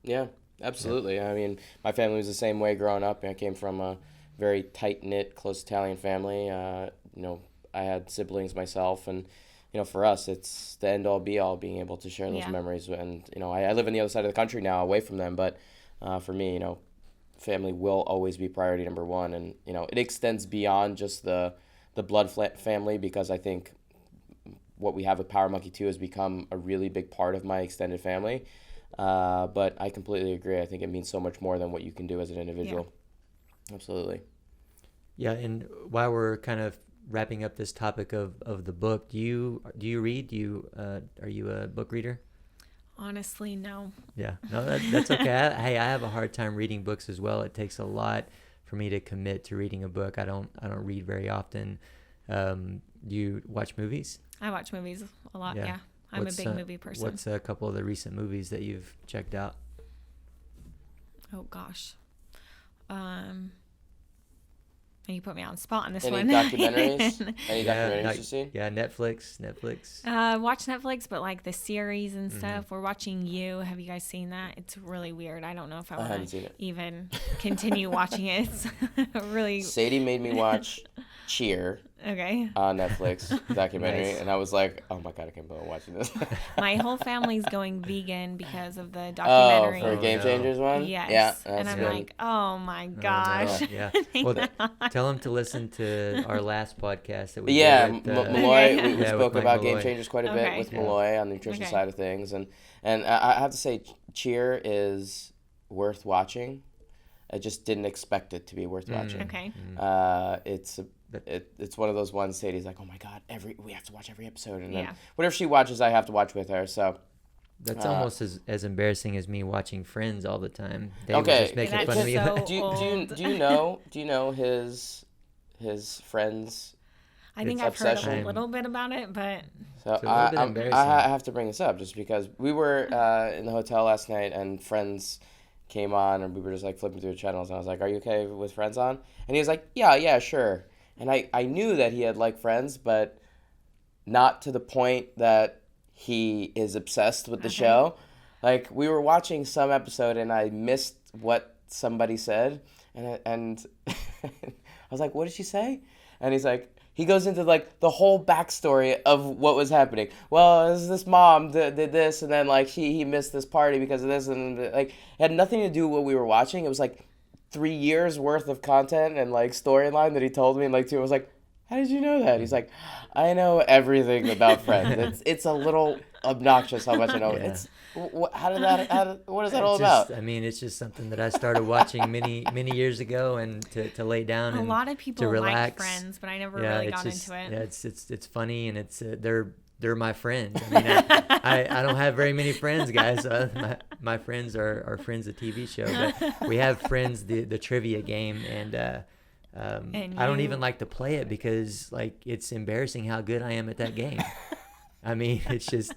Yeah, absolutely. I mean, my family was the same way growing up. I came from a very tight-knit, close Italian family. You know, I had siblings myself, and you know, for us, it's the end all be all, being able to share those memories. And, you know, I live on the other side of the country now, away from them. But for me, you know, family will always be priority number one. And, you know, it extends beyond just the blood family, because I think what we have with Power Monkey 2 has become a really big part of my extended family. But I completely agree. I think it means so much more than what you can do as an individual. Yeah. Absolutely. Yeah, and while we're kind of wrapping up this topic of the book, do you read? Are you a book reader? Honestly, no. Yeah, no, that's okay. I have a hard time reading books as well. It takes a lot for me to commit to reading a book. I don't read very often. Do you watch movies? I watch movies a lot. Yeah, I'm a big movie person. What's a couple of the recent movies that you've checked out? Oh gosh. You put me on the spot on this Any one. documentaries? Any documentaries you've seen? Yeah, Netflix. Watch Netflix, but like the series and stuff. We're watching You. Have you guys seen that? It's really weird. I don't know if I want to even continue watching it. It's really. Sadie made me watch Cheer. Okay. On Netflix documentary, nice. And I was like, "Oh my god, I can't believe I'm watching this." My whole family's going vegan because of the documentary. Oh, for Game Changers one? Yes. Yeah, and I'm like, oh my gosh. Oh, no. Yeah. Well, tell them to listen to our last podcast that we did. With, Malloy. We spoke about Malloy. Game Changers quite a bit with Malloy on the nutrition side of things, and I have to say, Cheer is worth watching. I just didn't expect it to be worth watching. Okay. It's one of those ones. Sadie's like, oh my god, we have to watch every episode, and then whatever she watches, I have to watch with her. So that's almost as embarrassing as me watching Friends all the time. They were just making fun of me. So do you know his Friends? I think I've heard a little bit about it, but so I have to bring this up just because we were in the hotel last night and Friends came on, and we were just like flipping through the channels, and I was like, "Are you okay with Friends on?" And he was like, "Yeah, sure." And I knew that he had liked Friends, but not to the point that he is obsessed with the show. Like, we were watching some episode, and I missed what somebody said, and I was like, "What did she say?" And he's like, he goes into like the whole backstory of what was happening. Well, this mom did this, and then like he missed this party because of this, and like it had nothing to do with what we were watching. It was like 3 years worth of content and like storyline that he told me, and like I was like, how did you know that? He's like, I know everything about Friends. It's a little obnoxious how much I know. Yeah. What is that all about? I mean, it's just something that I started watching many years ago, and to lay down and a lot of people to relax. like Friends, but I never really got into it. Yeah, it's funny, and it's they're my friends. I mean, I don't have very many friends, guys. My friends are Friends, the TV show, but we have Friends, the trivia game, and I don't even like to play it because like it's embarrassing how good I am at that game. I mean, it's just.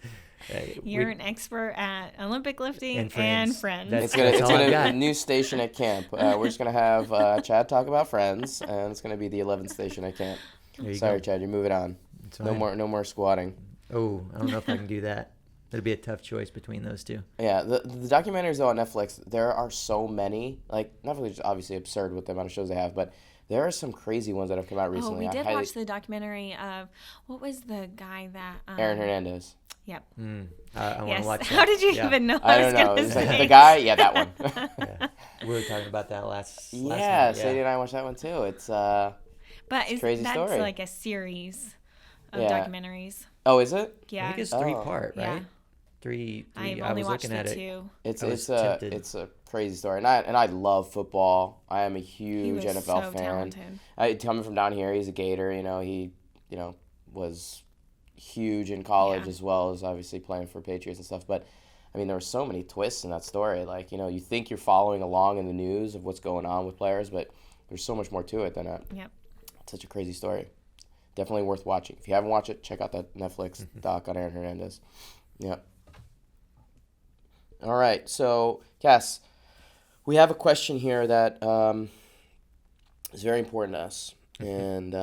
You're an expert at Olympic lifting and Friends. It's gonna be a new station at camp. We're just gonna have Chad talk about Friends, and it's gonna be the 11th station at camp. Sorry, Chad, you're moving on. No more squatting. Oh, I don't know if I can do that. It'll be a tough choice between those two. Yeah, the documentaries though on Netflix, there are so many. Like, Netflix is obviously absurd with the amount of shows they have, but there are some crazy ones that have come out recently. Oh, we did watch the documentary of, what was the guy that... Aaron Hernandez. Yep. I want to watch that. How did you even know I don't know. It's like the guy, that one. Yeah. We were talking about that last night. Yeah, Sadie and I watched that one too. It's... But crazy that's story. like a series of Yeah. documentaries. Oh, is it? Yeah. I think it's Oh. 3-part, right? Yeah. Three. I've I only was watched looking at the it. two. It's I was a tempted. it's a crazy story, and I love football. I am a He huge was NFL so fan. talented. Coming from down here, he's a Gator. He was huge in college Yeah. as well as obviously playing for Patriots and stuff. But I mean, there were so many twists in that story. Like, you think you're following along in the news of what's going on with players, but there's so much more to it than that. Yep. It's such a crazy story. Definitely worth watching. If you haven't watched it, check out that Netflix doc on Aaron Hernandez. Yep. All right. So, Cass, we have a question here that is very important to us. And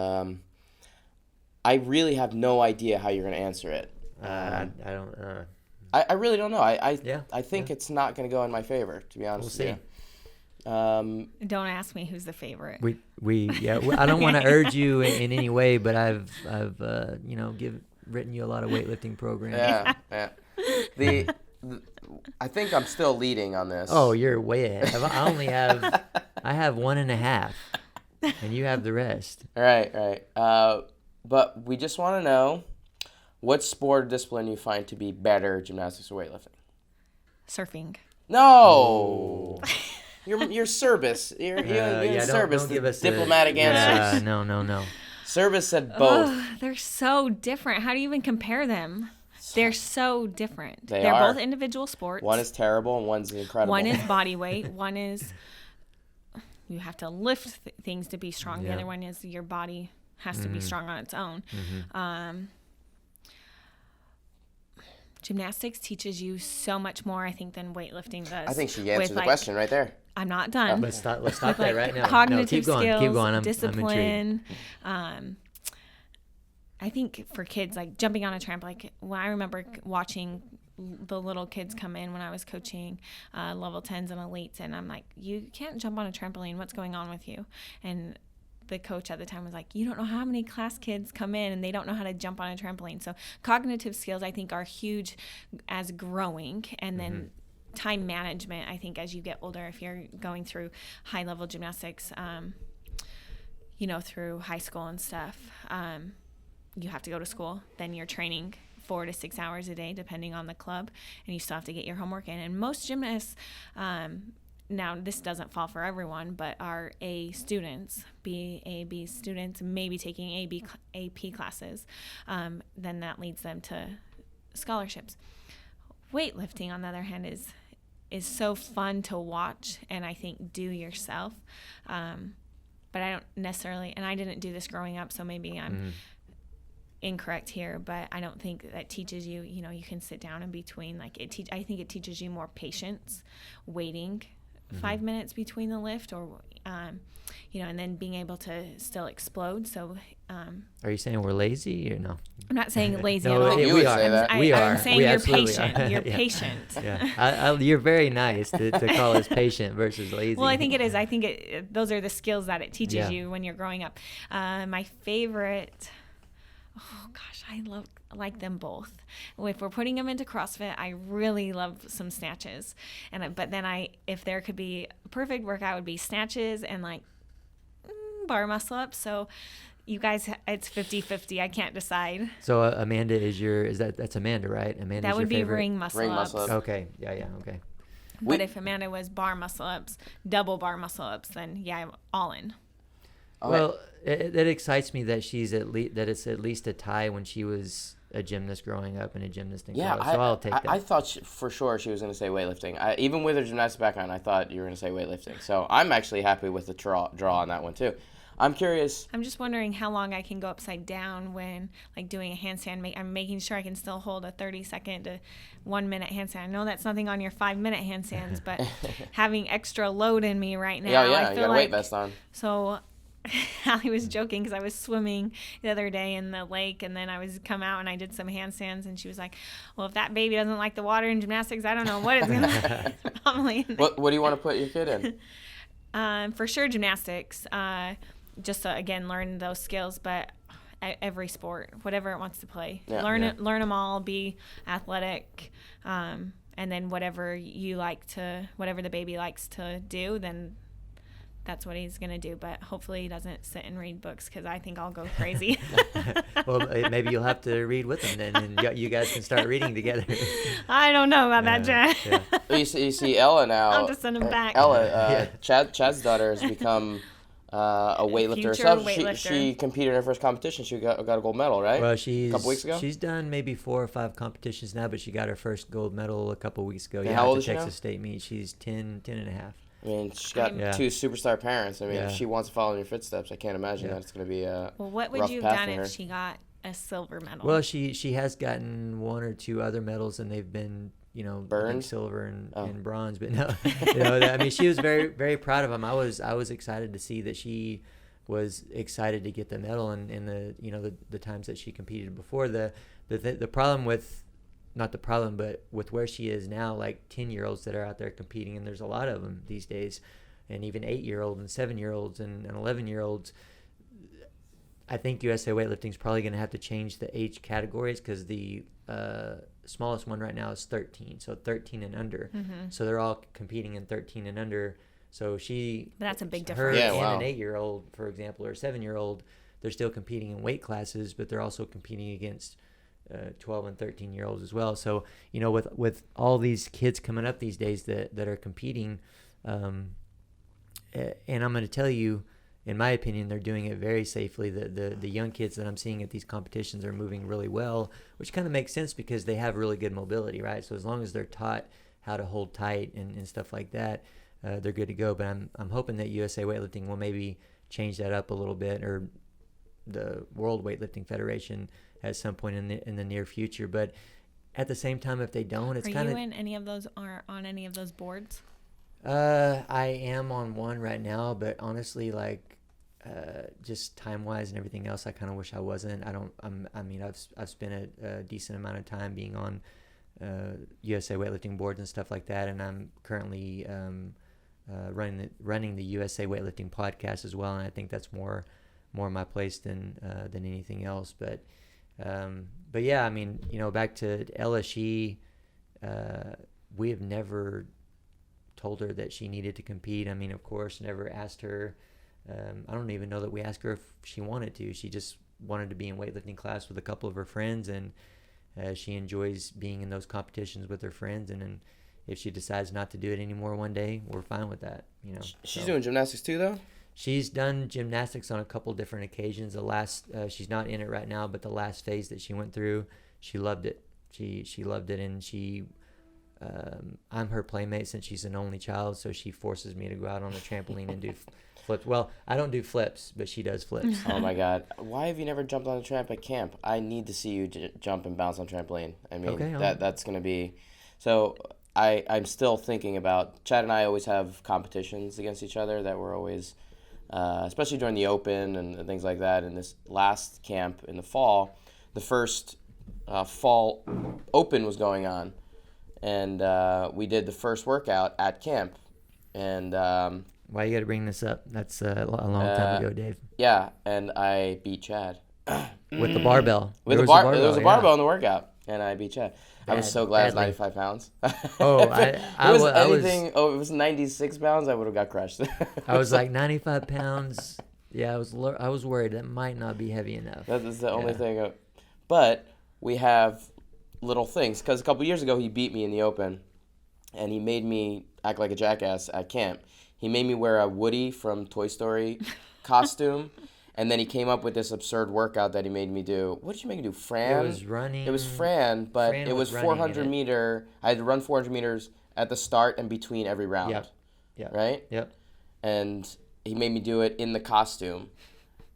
I really have no idea how you're going to answer it. I don't. I really don't know. I think yeah. it's not going to go in my favor, to be honest We'll with see. you. Don't ask me who's the favorite. I don't want to urge you in any way, but I've written you a lot of weightlifting programs. Yeah. I think I'm still leading on this. Oh, you're way ahead. I have 1.5, and you have the rest. Right. But we just want to know what sport or discipline you find to be better, gymnastics or weightlifting. Surfing. No. You're service. You're service. Don't give us diplomatic answers. No. Service said both. Oh, they're so different. How do you even compare them? They're so different. They're both individual sports. One is terrible and one's incredible. One is body weight. One is you have to lift things to be strong. Yeah. The other one is your body has to be strong on its own. Gymnastics teaches you so much more, I think, than weightlifting does. I think she answered the question right there. I'm not done. Let's stop there right now. Cognitive keep going. skills, Keep going. I'm discipline. I think for kids, like jumping on a trampoline, I remember watching the little kids come in when I was coaching level 10s and elites, and I'm like, you can't jump on a trampoline. What's going on with you? And the coach at the time was like, you don't know how many class kids come in and they don't know how to jump on a trampoline. So cognitive skills, I think, are huge as growing. And then time management, I think, as you get older, if you're going through high level gymnastics, through high school and stuff, you have to go to school. Then you're training 4 to 6 hours a day, depending on the club, and you still have to get your homework in. And most gymnasts, now this doesn't fall for everyone, but are A students, B students, maybe taking AP classes. Then that leads them to scholarships. Weightlifting, on the other hand, is so fun to watch and I think do yourself. But I don't necessarily, and I didn't do this growing up, so maybe I'm incorrect here, but I don't think that teaches you, you can sit down in between. Like I think it teaches you more patience, waiting 5 minutes between the lift, or and then being able to still explode. So are you saying we're lazy or no? I'm not saying lazy No, at all. You would say that. We are. I'm saying We you're absolutely patient. are. You're Yeah. patient. Yeah, you're very nice to call us patient versus lazy. Well, I think it is. I think those are the skills that it teaches Yeah. you when you're growing up. My favorite, I like them both. If we're putting them into CrossFit, I really love some snatches. But then if there could be a perfect workout, it would be snatches and bar muscle ups. So you guys, it's 50-50. I can't decide. So Amanda that's Amanda, right? Amanda's That would your be favorite? ring muscle Ring ups. muscle up. Okay. Yeah. Okay. But if Amanda was bar muscle ups, double bar muscle ups, then yeah, I'm all in. Okay. Well, it excites me that that it's at least a tie when she was a gymnast growing up and a gymnast in college. So I'll take that. I thought for sure she was going to say weightlifting. Even with her gymnastics background, I thought you were going to say weightlifting. So I'm actually happy with the draw on that one too. I'm curious. I'm just wondering how long I can go upside down when doing a handstand. I'm making sure I can still hold a 30-second to 1 minute handstand. I know that's nothing on your 5-minute handstands, but having extra load in me right now. Yeah, I you feel got a weight vest on. So Allie was joking because I was swimming the other day in the lake, and then I was come out and I did some handstands, and she was like, well, if that baby doesn't like the water in gymnastics, I don't know what it's going to probably. What do you want to put your kid in? For sure gymnastics, just to, again, learn those skills, but every sport, whatever it wants to play. Yeah. Learn them all, be athletic, and then whatever the baby likes to do, then that's what he's going to do. But hopefully he doesn't sit and read books, because I think I'll go crazy. Well, maybe you'll have to read with him then, and you guys can start reading together. I don't know about that, Chad. Yeah. Well, you see Ella now. I'll just send him back. Ella, Chad's daughter has become a weightlifter Future herself. weightlifter. She competed in her first competition. She got a gold medal, right? Well, a couple weeks ago. She's done maybe 4 or 5 competitions now, but she got her first gold medal a couple weeks ago. And Yeah, how old at is the she now? Texas State meet. She's 10 and a half. I mean, she's got Yeah. 2 superstar parents. I mean, Yeah. if she wants to follow in your footsteps, I can't imagine Yeah. that it's going to be a Well, what would rough you have path done for her. if she got a silver medal? Well, she has gotten 1 or 2 other medals, and they've been, I think Burned? silver and, Oh. and bronze. But no, I mean, she was very, very proud of them. I was excited to see that she was excited to get the medal, and in the times that she competed before. The problem with, not the problem, but with where she is now, like 10-year-olds that are out there competing, and there's a lot of them these days, and even 8-year-olds and 7-year-olds and 11-year-olds. I think USA Weightlifting is probably going to have to change the age categories, because the smallest one right now is 13, so 13 and under. Mm-hmm. So they're all competing in 13 and under. So That's a big her difference. Yeah, and wow. an 8-year-old, for example, or a 7-year-old, they're still competing in weight classes, but they're also competing against 12 and 13-year-olds as well. So, with all these kids coming up these days that are competing, and I'm going to tell you, in my opinion, they're doing it very safely. The young kids that I'm seeing at these competitions are moving really well, which kind of makes sense because they have really good mobility, right? So as long as they're taught how to hold tight and stuff like that, they're good to go. But I'm hoping that USA Weightlifting will maybe change that up a little bit, or the World Weightlifting Federation at some point in the near future. But at the same time, if they don't, it's kind of... Are you in any of those, or on any of those boards? I am on one right now, but honestly, just time wise and everything else, I kind of wish I wasn't. I've spent a decent amount of time being on USA Weightlifting boards and stuff like that, and I'm currently running the USA Weightlifting podcast as well, and I think that's more my place than anything else. But yeah, I mean, back to Ella, we have never told her that she needed to compete. I mean, of course, never asked her. I don't even know that we asked her if she wanted to. She just wanted to be in weightlifting class with a couple of her friends, and she enjoys being in those competitions with her friends. And if she decides not to do it anymore one day, we're fine with that. She's doing gymnastics too, though? She's done gymnastics on a couple different occasions. She's not in it right now, but the last phase that she went through, she loved it. She loved it, and I'm her playmate since she's an only child, so she forces me to go out on the trampoline and do flips. Well, I don't do flips, but she does flips. Oh my God! Why have you never jumped on a tramp at camp? I need to see you jump and bounce on trampoline. I mean, Okay, that's gonna be. So I'm still thinking about. Chad and I always have competitions against each other that we're always, especially during the open and things like that. And this last camp in the fall, the first fall open was going on. And we did the first workout at camp, and why you got to bring this up? That's a long time ago, Dave. Yeah, and I beat Chad with the barbell. There was a barbell in the workout, and I beat Chad. I was so glad it was 95 pounds. Oh, it was 96 pounds, I would have got crushed. I was like 95 pounds. Yeah, I was worried that might not be heavy enough. That's the only thing. But we have little things, because a couple years ago he beat me in the open, and he made me act like a jackass at camp. He made me wear a Woody from Toy Story costume, and then he came up with this absurd workout that he made me do. What did you make me do? Fran? It was running. It was Fran, but Fran it was 400 meter. I had to run 400 meters at the start and between every round. Yep. Right? Yep. And he made me do it in the costume.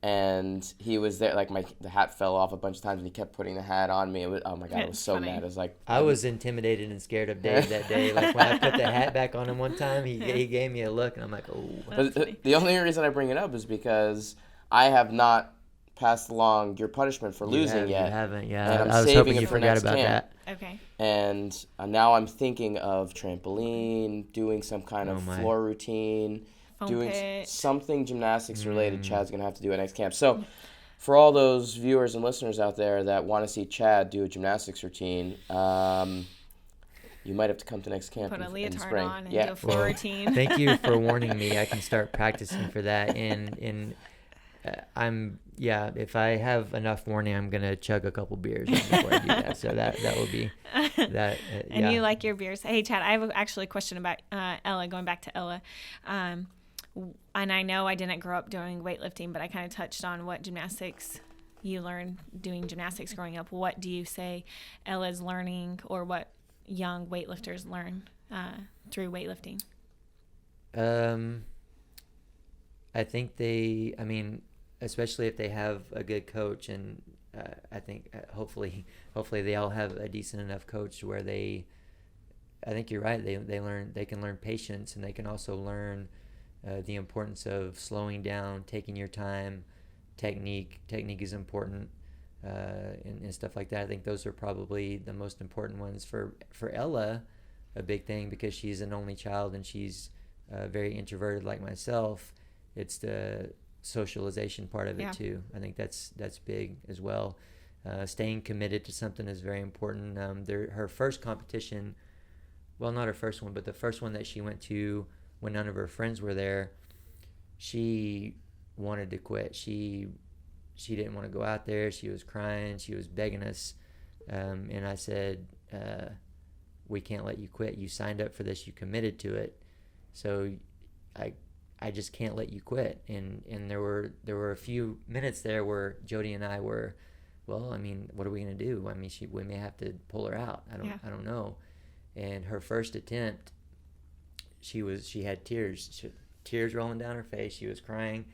And he was there, the hat fell off a bunch of times, and he kept putting the hat on me. Oh my God, I was so funny. mad. It was like I was intimidated and scared of Dave that day. Like when I put the hat back on him one time, he gave me a look, and I'm like, oh. But the only reason I bring it up is because I have not passed along your punishment for losing yet. You haven't, yeah. And I'm I was saving hoping it you for forgot next about camp. that. Okay. And now I'm thinking of trampoline, doing some kind of floor routine, Foam doing pit. something gymnastics related. Chad's going to have to do at next camp. So for all those viewers and listeners out there that want to see Chad do a gymnastics routine, You might have to come to next camp Put a in leotard spring. on and Yeah. do a floor routine. Thank you for warning me. I can start practicing for that. And if I have enough warning, I'm going to chug a couple beers right before I do that. So that will be that. And you like your beers. Hey, Chad, I have actually a question about Ella, going back to Ella. And I know I didn't grow up doing weightlifting, but I kind of touched on what gymnastics you learned doing gymnastics growing up. What do you say Ella's learning, or what young weightlifters learn through weightlifting? I think especially if they have a good coach, and I think hopefully they all have a decent enough coach where I think you're right. They can learn patience, and they can also learn the importance of slowing down, taking your time. Technique is important, and stuff like that. I think those are probably the most important ones for Ella. A big thing, because she's an only child and she's very introverted like myself. It's the socialization part of it too. I think that's big as well. Staying committed to something is very important. Her first competition, well, not her first one, but the first one that she went to when none of her friends were there, she wanted to quit. She didn't want to go out there. She was crying. She was begging us. And I said, we can't let you quit. You signed up for this. You committed to it. So I just can't let you quit. And there were a few minutes there where Jody and I were, well, I mean, what are we going to do? I mean, we may have to pull her out. I don't know. And her first attempt, she had tears rolling down her face. She was crying.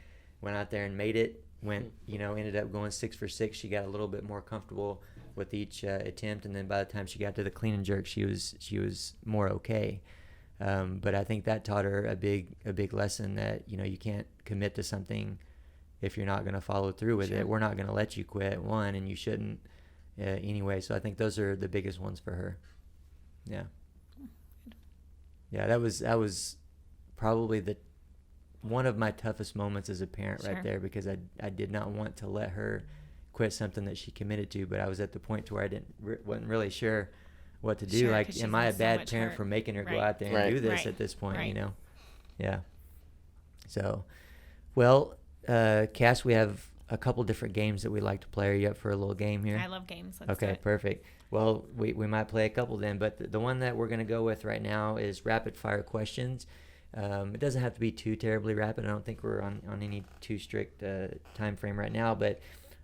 Went out there and made it. Ended up going 6 for 6. She got a little bit more comfortable with each attempt, and then by the time she got to the clean and jerk, she was more okay. But I think that taught her a big lesson that you can't commit to something if you're not going to follow through with it. We're not going to let you quit, and you shouldn't anyway. So I think those are the biggest ones for her. Yeah. Yeah, that was probably one of my toughest moments as a parent right there, because I did not want to let her quit something that she committed to, but I was at the point to where I wasn't really sure what to do. Like, am I a bad parent for making her go out there and do this at this point, Yeah. So, well, Cass, we have a couple different games that we like to play. Are you up for a little game here? I love games. Let's do it. Perfect. Well, we might play a couple then, but the one that we're going to go with right now is rapid fire questions. It doesn't have to be too terribly rapid. I don't think we're on any too strict time frame right now, but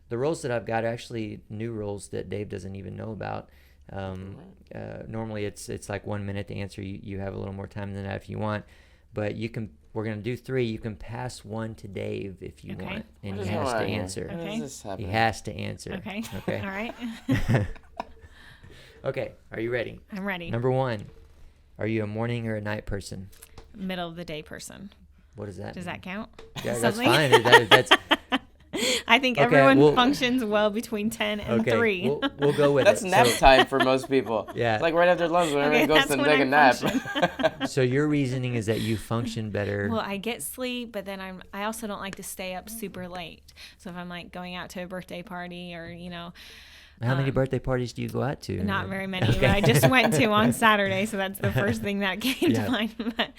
the rules that I've got are actually new rules that Dave doesn't even know about. Normally it's like 1 minute to answer. You have a little more time than that if you want, but we're going to do 3. You can pass one to Dave if you want, and he has to answer. He has to answer. Okay. All right. Okay, are you ready? I'm ready. Number 1, are you a morning or a night person? Middle of the day person. What does that mean? Does that count? Yeah, that's fine. That's I think everyone functions well between 10 and 3. We'll go with that's it. nap time for most people. Yeah. It's like right after lunch when everyone goes to take a nap. So your reasoning is that you function better. Well, I get sleep, but then I also don't like to stay up super late. So if I'm like going out to a birthday party or, How many birthday parties do you go out to? Not very many, but I just went to on Saturday, so that's the first thing that came to mind. But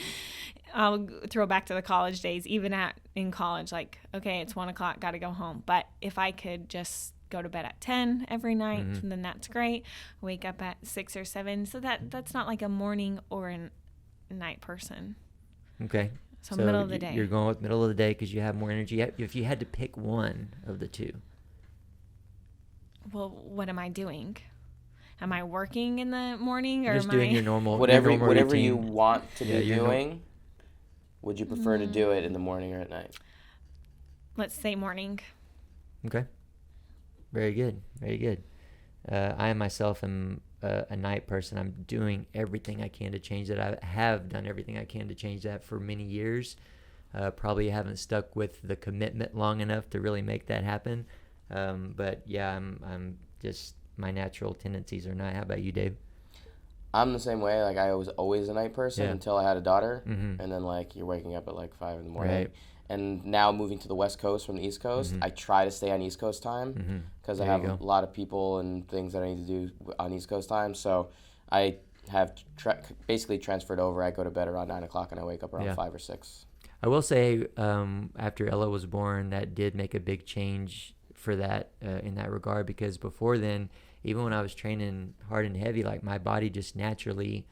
I'll throw back to the college days. Even in college, like, okay, it's 1 o'clock, got to go home. But if I could just go to bed at 10 every night, then that's great. Wake up at 6 or 7. So that's not like a morning or a night person. Okay. So middle of the day. You're going with middle of the day because you have more energy. If you had to pick one of the two. Well, what am I doing? Am I working in the morning, or just doing your normal whatever routine. you want to be doing? Would you prefer to do it in the morning or at night? Let's say morning. Okay. Very good. Very good. I myself am a night person. I'm doing everything I can to change that. I have done everything I can to change that for many years. Probably haven't stuck with the commitment long enough to really make that happen. But yeah, I'm just, my natural tendencies are not. How about you, Dave? I'm the same way. Like, I was always a night person until I had a daughter. Mm-hmm. And then, like, you're waking up at, like, 5 in the morning. Right. And now moving to the West Coast from the East Coast, I try to stay on East Coast time because I have a lot of people and things that I need to do on East Coast time. So I have basically transferred over. I go to bed around 9 o'clock and I wake up around 5 or 6. I will say, after Ella was born, that did make a big change for that in that regard, because before then, even when I was training hard and heavy, like my body just naturally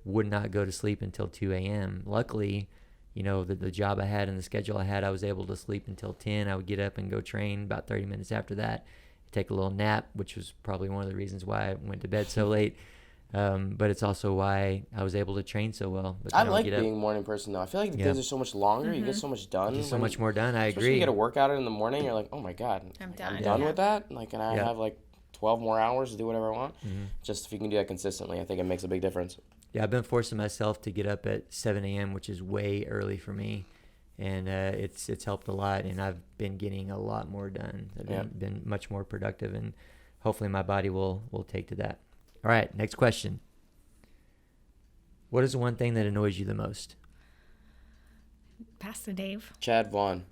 would not go to sleep until 2 a.m. Luckily, you know, the job I had and the schedule I had, I was able to sleep until 10. I would get up and go train about 30 minutes after that, take a little nap, which was probably one of the reasons why I went to bed so late. But it's also why I was able to train so well. I like being a morning person, though. I feel like the days are so much longer. You get so much done. So much more done. I agree. Especially you get a workout in the morning, you're like, oh my God, I'm done with that? Like, and I have like 12 more hours to do whatever I want. Just if you can do that consistently, I think it makes a big difference. Yeah, I've been forcing myself to get up at 7 a.m., which is way early for me. And it's helped a lot, and I've been getting a lot more done. I've been much more productive, and hopefully my body will take to that. All right, next question. What is the one thing that annoys you the most? Pass to Dave. Chad Vaughn.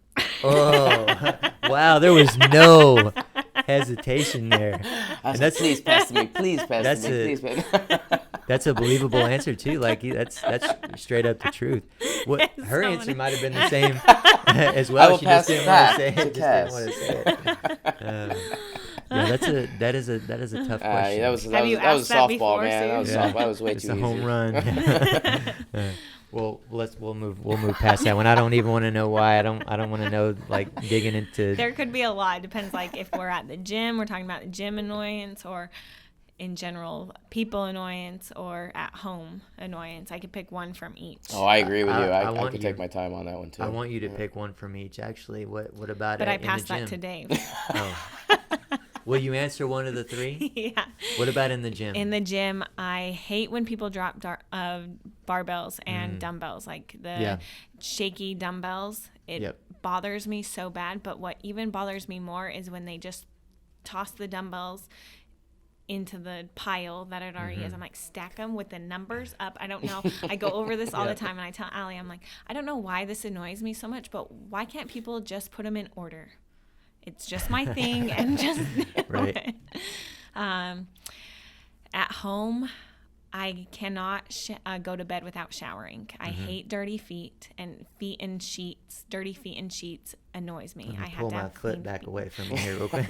Oh, wow, there was no hesitation there. Please pass to me. Please pass to me. Please pass. That's a believable answer too. Like that's straight up the truth. What her answer might have been the same as well. I will pass it back to Cass. Yeah, that is a tough question. That was a softball, before, man. That was softball. That was way it's too a easy. home run. Well, we'll move past that one. I don't even want to know why. I don't want to know, like, digging into. There could be a lot. It depends, like, if we're at the gym, we're talking about the gym annoyance, or in general people annoyance, or at home annoyance. I could pick one from each. Oh, I agree with you. I could you, take my time on that one too. I want you to pick one from each. Actually, what about but it? I passed in the gym? that to Dave. Oh. Will you answer one of the three? Yeah. What about in the gym? In the gym, I hate when people drop barbells and dumbbells, like the shaky dumbbells. It bothers me so bad. But what even bothers me more is when they just toss the dumbbells into the pile that it already is. I'm like, stack them with the numbers up. I don't know. I go over this all the time, and I tell Allie, I'm like, I don't know why this annoys me so much, but why can't people just put them in order? It's just my thing, and just right. At home, I cannot go to bed without showering. I hate dirty feet, and dirty feet and sheets annoys me. I have pull to my have foot clean back feet. away from me here real quick.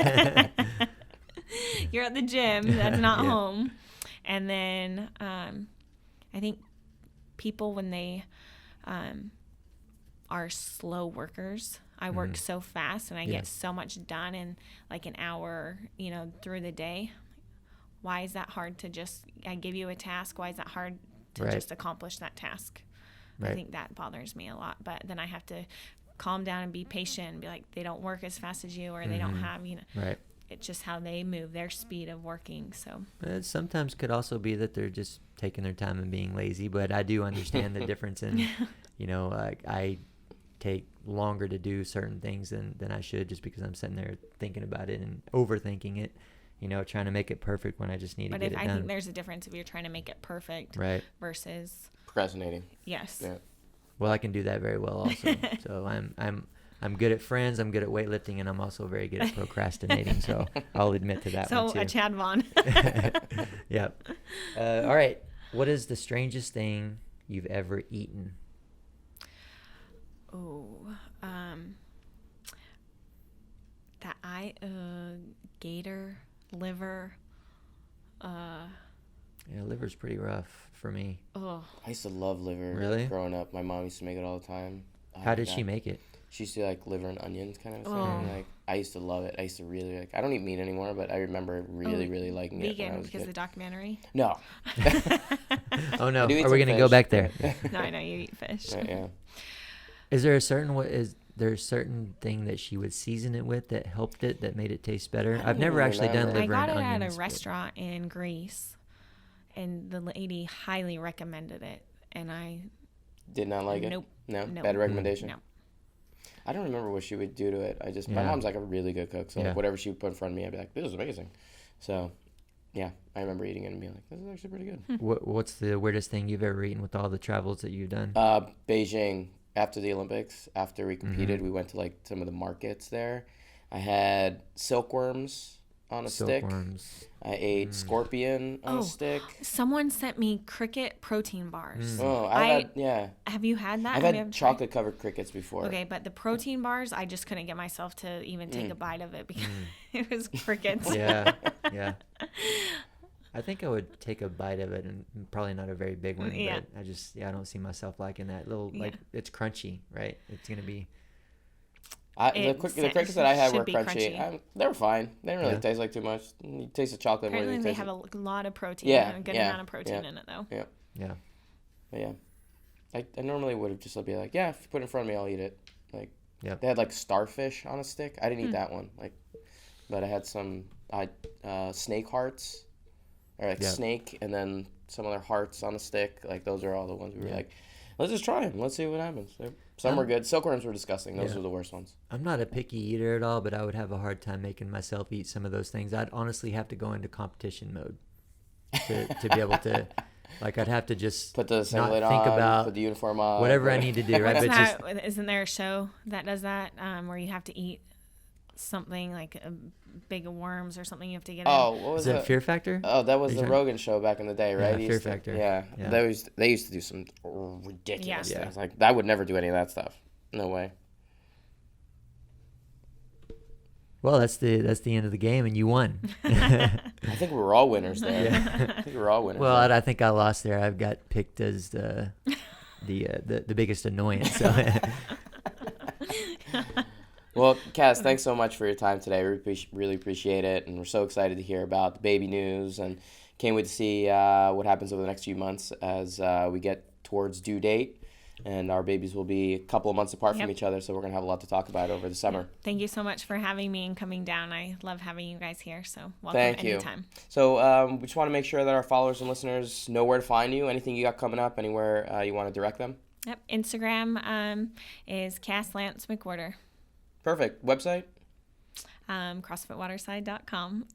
You're at the gym. That's not home. And then I think people, when they are slow workers, I work so fast and I get so much done in like an hour, through the day. Why is that hard to just, I give you a task, why is that hard to just accomplish that task? Right. I think that bothers me a lot. But then I have to calm down and be patient and be like, they don't work as fast as you, or they don't have, Right. It's just how they move, their speed of working. So it sometimes could also be that they're just taking their time and being lazy. But I do understand the difference in, I take longer to do certain things than I should, just because I'm sitting there thinking about it and overthinking it, trying to make it perfect when I just need to get it done. I think there's a difference if you're trying to make it perfect versus procrastinating. Yes. Yeah. Well, I can do that very well also. So I'm good at friends, I'm good at weightlifting, and I'm also very good at procrastinating. So I'll admit to that one too. So a Chad Vaughn. Yep. All right. What is the strangest thing you've ever eaten? Gator, liver. Yeah, liver's pretty rough for me. Oh. I used to love liver. Really? Growing up, my mom used to make it all the time. How did she make it? She used to like liver and onions kind of thing. Like, I used to love it. I used to really like. I don't eat meat anymore, but I remember really liking it. Vegan because of the documentary. No. Oh no! Are we gonna go back there? No, I know you eat fish. Yeah. Is there a certain thing that she would season it with that helped it, that made it taste better? I've never actually done liver and onions. I got it at a restaurant in Greece, and the lady highly recommended it, and I did not like it. Nope. No, bad recommendation. No. I don't remember what she would do to it. My mom's like a really good cook, so like whatever she would put in front of me, I'd be like, this is amazing. So, yeah, I remember eating it and being like, this is actually pretty good. What's the weirdest thing you've ever eaten with all the travels that you've done? Beijing. After the Olympics, after we competed, we went to like some of the markets there. I had silkworms, on a stick. Silkworms. I ate scorpion on a stick. Someone sent me cricket protein bars. Oh, Have you had that? I've had chocolate covered crickets before. Okay, but the protein bars, I just couldn't get myself to even take a bite of it because it was crickets. Yeah. I think I would take a bite of it, and probably not a very big one. Yeah. But I don't see myself liking that little, like, it's crunchy, right? It's going to be. The crickets that I had were should be crunchy. They were fine. They didn't really taste like too much. You taste the chocolate more Apparently than you they taste have a lot of protein. Yeah, A good yeah, amount of protein yeah. in it, though. Yeah. But yeah. I normally would have just be like, yeah, if you put it in front of me, I'll eat it. Like, they had like starfish on a stick. I didn't eat that one. Like, but I had some snake hearts, or like snake, and then some other hearts on a stick. Like, those are all the ones we were like, let's just try them. Let's see what happens. Some were good. Silkworms were disgusting. Those were the worst ones. I'm not a picky eater at all, but I would have a hard time making myself eat some of those things. I'd honestly have to go into competition mode to be able to. Like, I'd have to just put the singlet not think on, about put the uniform on, whatever I need to do, right? Isn't there a show that does that, where you have to eat something like a big worms or something you have to get what was it? Fear Factor? Oh, that was the Rogan show back in the day, right? Yeah, Fear Factor. Yeah. They used to do some ridiculous things. Like, I would never do any of that stuff. No way. Well, that's the end of the game, and you won. I think we were all winners there. I think we were all winners. Well, I think I lost there. I've got picked as the biggest annoyance. So. Well, Cass, thanks so much for your time today. We really appreciate it, and we're so excited to hear about the baby news, and can't wait to see what happens over the next few months as we get towards due date. And our babies will be a couple of months apart from each other, so we're going to have a lot to talk about over the summer. Thank you so much for having me and coming down. I love having you guys here, so welcome anytime. So we just want to make sure that our followers and listeners know where to find you. Anything you got coming up, anywhere you want to direct them? Yep. Instagram is Cass Lance-McWherter. Perfect. Website? CrossFitWaterside.com.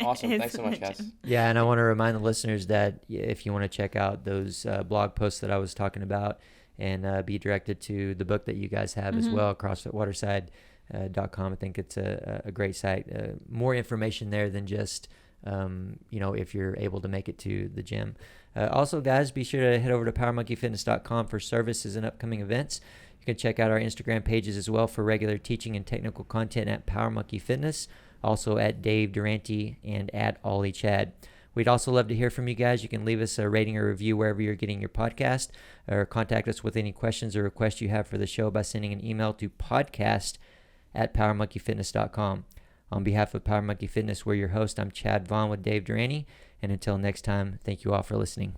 Awesome. Thanks so much, Cass. Yeah, and I want to remind the listeners that if you want to check out those blog posts that I was talking about, and be directed to the book that you guys have as well, CrossFitWaterside.com. I think it's a great site. More information there than just, if you're able to make it to the gym. Also, guys, be sure to head over to PowerMonkeyFitness.com for services and upcoming events. You can check out our Instagram pages as well for regular teaching and technical content at PowerMonkey Fitness, also at Dave Durante and at Ollie Chad. We'd also love to hear from you guys. You can leave us a rating or review wherever you're getting your podcast, or contact us with any questions or requests you have for the show by sending an email to podcast@PowerMonkeyFitness.com. On behalf of Power Monkey Fitness, we're your host. I'm Chad Vaughn with Dave Durante. And until next time, thank you all for listening.